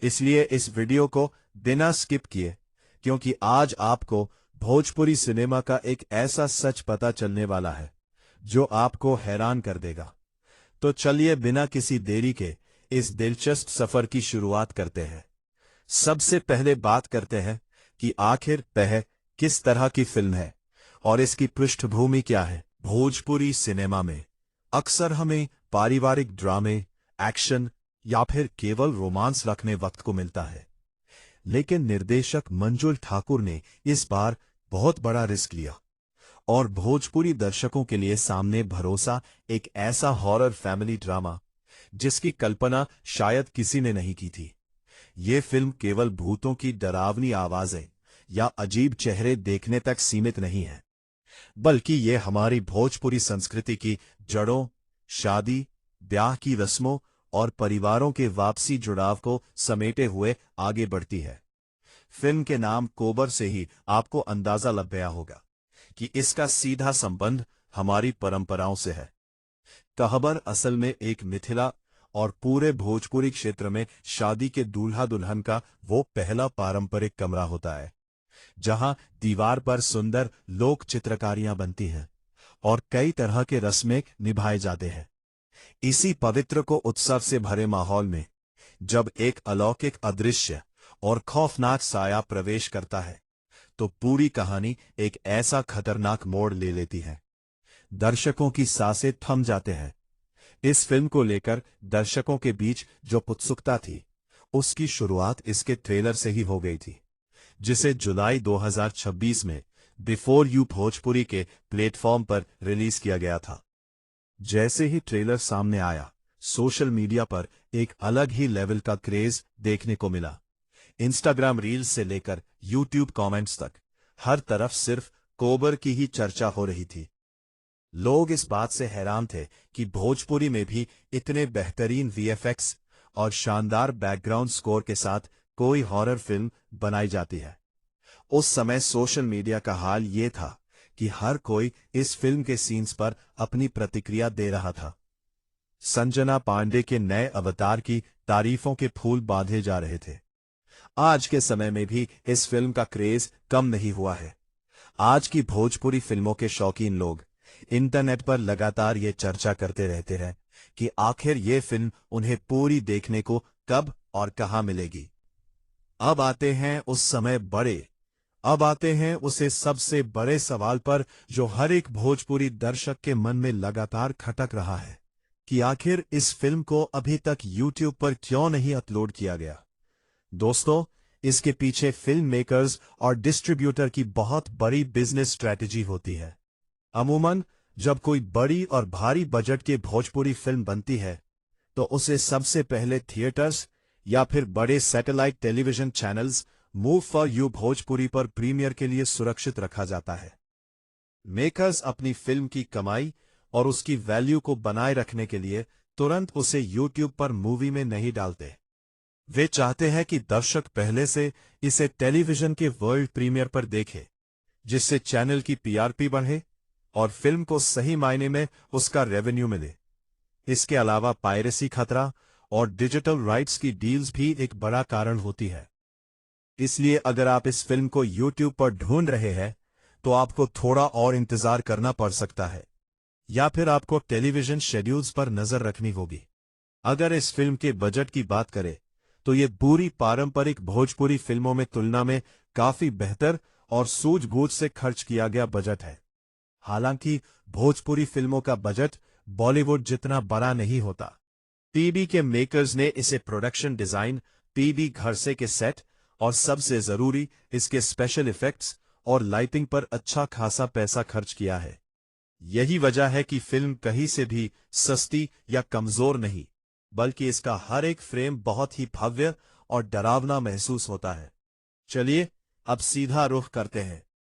इसलिए इस वीडियो को बिना स्किप किए, क्योंकि आज आपको भोजपुरी सिनेमा का एक ऐसा सच पता चलने वाला है जो आपको हैरान कर देगा। तो चलिए बिना किसी देरी के इस दिलचस्प सफर की शुरुआत करते हैं। सबसे पहले बात करते हैं कि आखिर वह किस तरह की फिल्म है और इसकी पृष्ठभूमि क्या है। भोजपुरी सिनेमा में अक्सर हमें पारिवारिक ड्रामे, एक्शन या फिर केवल रोमांस रखने वक्त को मिलता है, लेकिन निर्देशक मंजुल ठाकुर ने इस बार बहुत बड़ा रिस्क लिया और भोजपुरी दर्शकों के लिए सामने भरोसा एक ऐसा हॉरर फैमिली ड्रामा जिसकी कल्पना शायद किसी ने नहीं की थी। ये फिल्म केवल भूतों की डरावनी आवाजें या अजीब चेहरे देखने तक सीमित नहीं है, बल्कि ये हमारी भोजपुरी संस्कृति की जड़ों, शादी, ब्याह की रस्मों और परिवारों के वापसी जुड़ाव को समेटे हुए आगे बढ़ती है। फिल्म के नाम कोबर से ही आपको अंदाजा लग गया होगा कि इसका सीधा संबंध हमारी परंपराओं से है। कहबर असल में एक मिथिला और पूरे भोजपुरी क्षेत्र में शादी के दूल्हा दुल्हन का वो पहला पारंपरिक कमरा होता है जहां दीवार पर सुंदर लोक चित्रकारियां बनती हैं और कई तरह के रस्में निभाए जाते हैं। इसी पवित्र को उत्सव से भरे माहौल में जब एक अलौकिक अदृश्य और खौफनाक साया प्रवेश करता है तो पूरी कहानी एक ऐसा खतरनाक मोड़ ले लेती है। दर्शकों की सांसें थम जाते हैं। इस फिल्म को लेकर दर्शकों के बीच जो उत्सुकता थी उसकी शुरुआत इसके ट्रेलर से ही हो गई थी, जिसे जुलाई 2026 में बिफोर यू भोजपुरी के प्लेटफॉर्म पर रिलीज किया गया था। जैसे ही ट्रेलर सामने आया, सोशल मीडिया पर एक अलग ही लेवल का क्रेज देखने को मिला। इंस्टाग्राम रील्स से लेकर यूट्यूब कमेंट्स तक हर तरफ सिर्फ कोबर की ही चर्चा हो रही थी। लोग इस बात से हैरान थे कि भोजपुरी में भी इतने बेहतरीन वीएफएक्स और शानदार बैकग्राउंड स्कोर के साथ कोई हॉरर फिल्म बनाई जाती है। उस समय सोशल मीडिया का हाल ये था कि हर कोई इस फिल्म के सीन्स पर अपनी प्रतिक्रिया दे रहा था। संजना पांडे के नए अवतार की तारीफों के फूल बांधे जा रहे थे। आज के समय में भी इस फिल्म का क्रेज कम नहीं हुआ है। आज की भोजपुरी फिल्मों के शौकीन लोग इंटरनेट पर लगातार ये चर्चा करते रहते हैं कि आखिर ये फिल्म उन्हें पूरी देखने को कब और कहां मिलेगी। अब आते हैं उसे सबसे बड़े सवाल पर जो हर एक भोजपुरी दर्शक के मन में लगातार खटक रहा है कि आखिर इस फिल्म को अभी तक YouTube पर क्यों नहीं अपलोड किया गया। दोस्तों, इसके पीछे फिल्म मेकर्स और डिस्ट्रीब्यूटर की बहुत बड़ी बिजनेस स्ट्रैटेजी होती है। अमूमन जब कोई बड़ी और भारी बजट की भोजपुरी फिल्म बनती है तो उसे सबसे पहले थिएटर्स या फिर बड़े satellite television channels move for you Bhojpuri पर प्रीमियर के लिए सुरक्षित रखा जाता है। मेकर्स अपनी फिल्म की कमाई और उसकी वैल्यू को बनाए रखने के लिए तुरंत उसे यूट्यूब पर मूवी में नहीं डालते। वे चाहते हैं कि दर्शक पहले से इसे टेलीविजन के वर्ल्ड प्रीमियर पर देखे, जिससे चैनल की पीआरपी बढ़े और फिल्म को सही मायने में उसका रेवेन्यू मिले। इसके अलावा पायरेसी खतरा और डिजिटल राइट्स की डील्स भी एक बड़ा कारण होती है। इसलिए अगर आप इस फिल्म को YouTube पर ढूंढ रहे हैं तो आपको थोड़ा और इंतजार करना पड़ सकता है, या फिर आपको टेलीविजन शेड्यूल्स पर नजर रखनी होगी। अगर इस फिल्म के बजट की बात करें तो ये पूरी पारंपरिक भोजपुरी फिल्मों में तुलना में काफी बेहतर और सूझबूझ से खर्च किया गया बजट है। हालांकि भोजपुरी फिल्मों का बजट बॉलीवुड जितना बड़ा नहीं होता। पीबी के मेकर्स ने इसे प्रोडक्शन डिजाइन, पीबी घर से के सेट और सबसे जरूरी इसके स्पेशल इफेक्ट्स और लाइटिंग पर अच्छा खासा पैसा खर्च किया है। यही वजह है कि फिल्म कहीं से भी सस्ती या कमजोर नहीं, बल्कि इसका हर एक फ्रेम बहुत ही भव्य और डरावना महसूस होता है। चलिए अब सीधा रुख करते हैं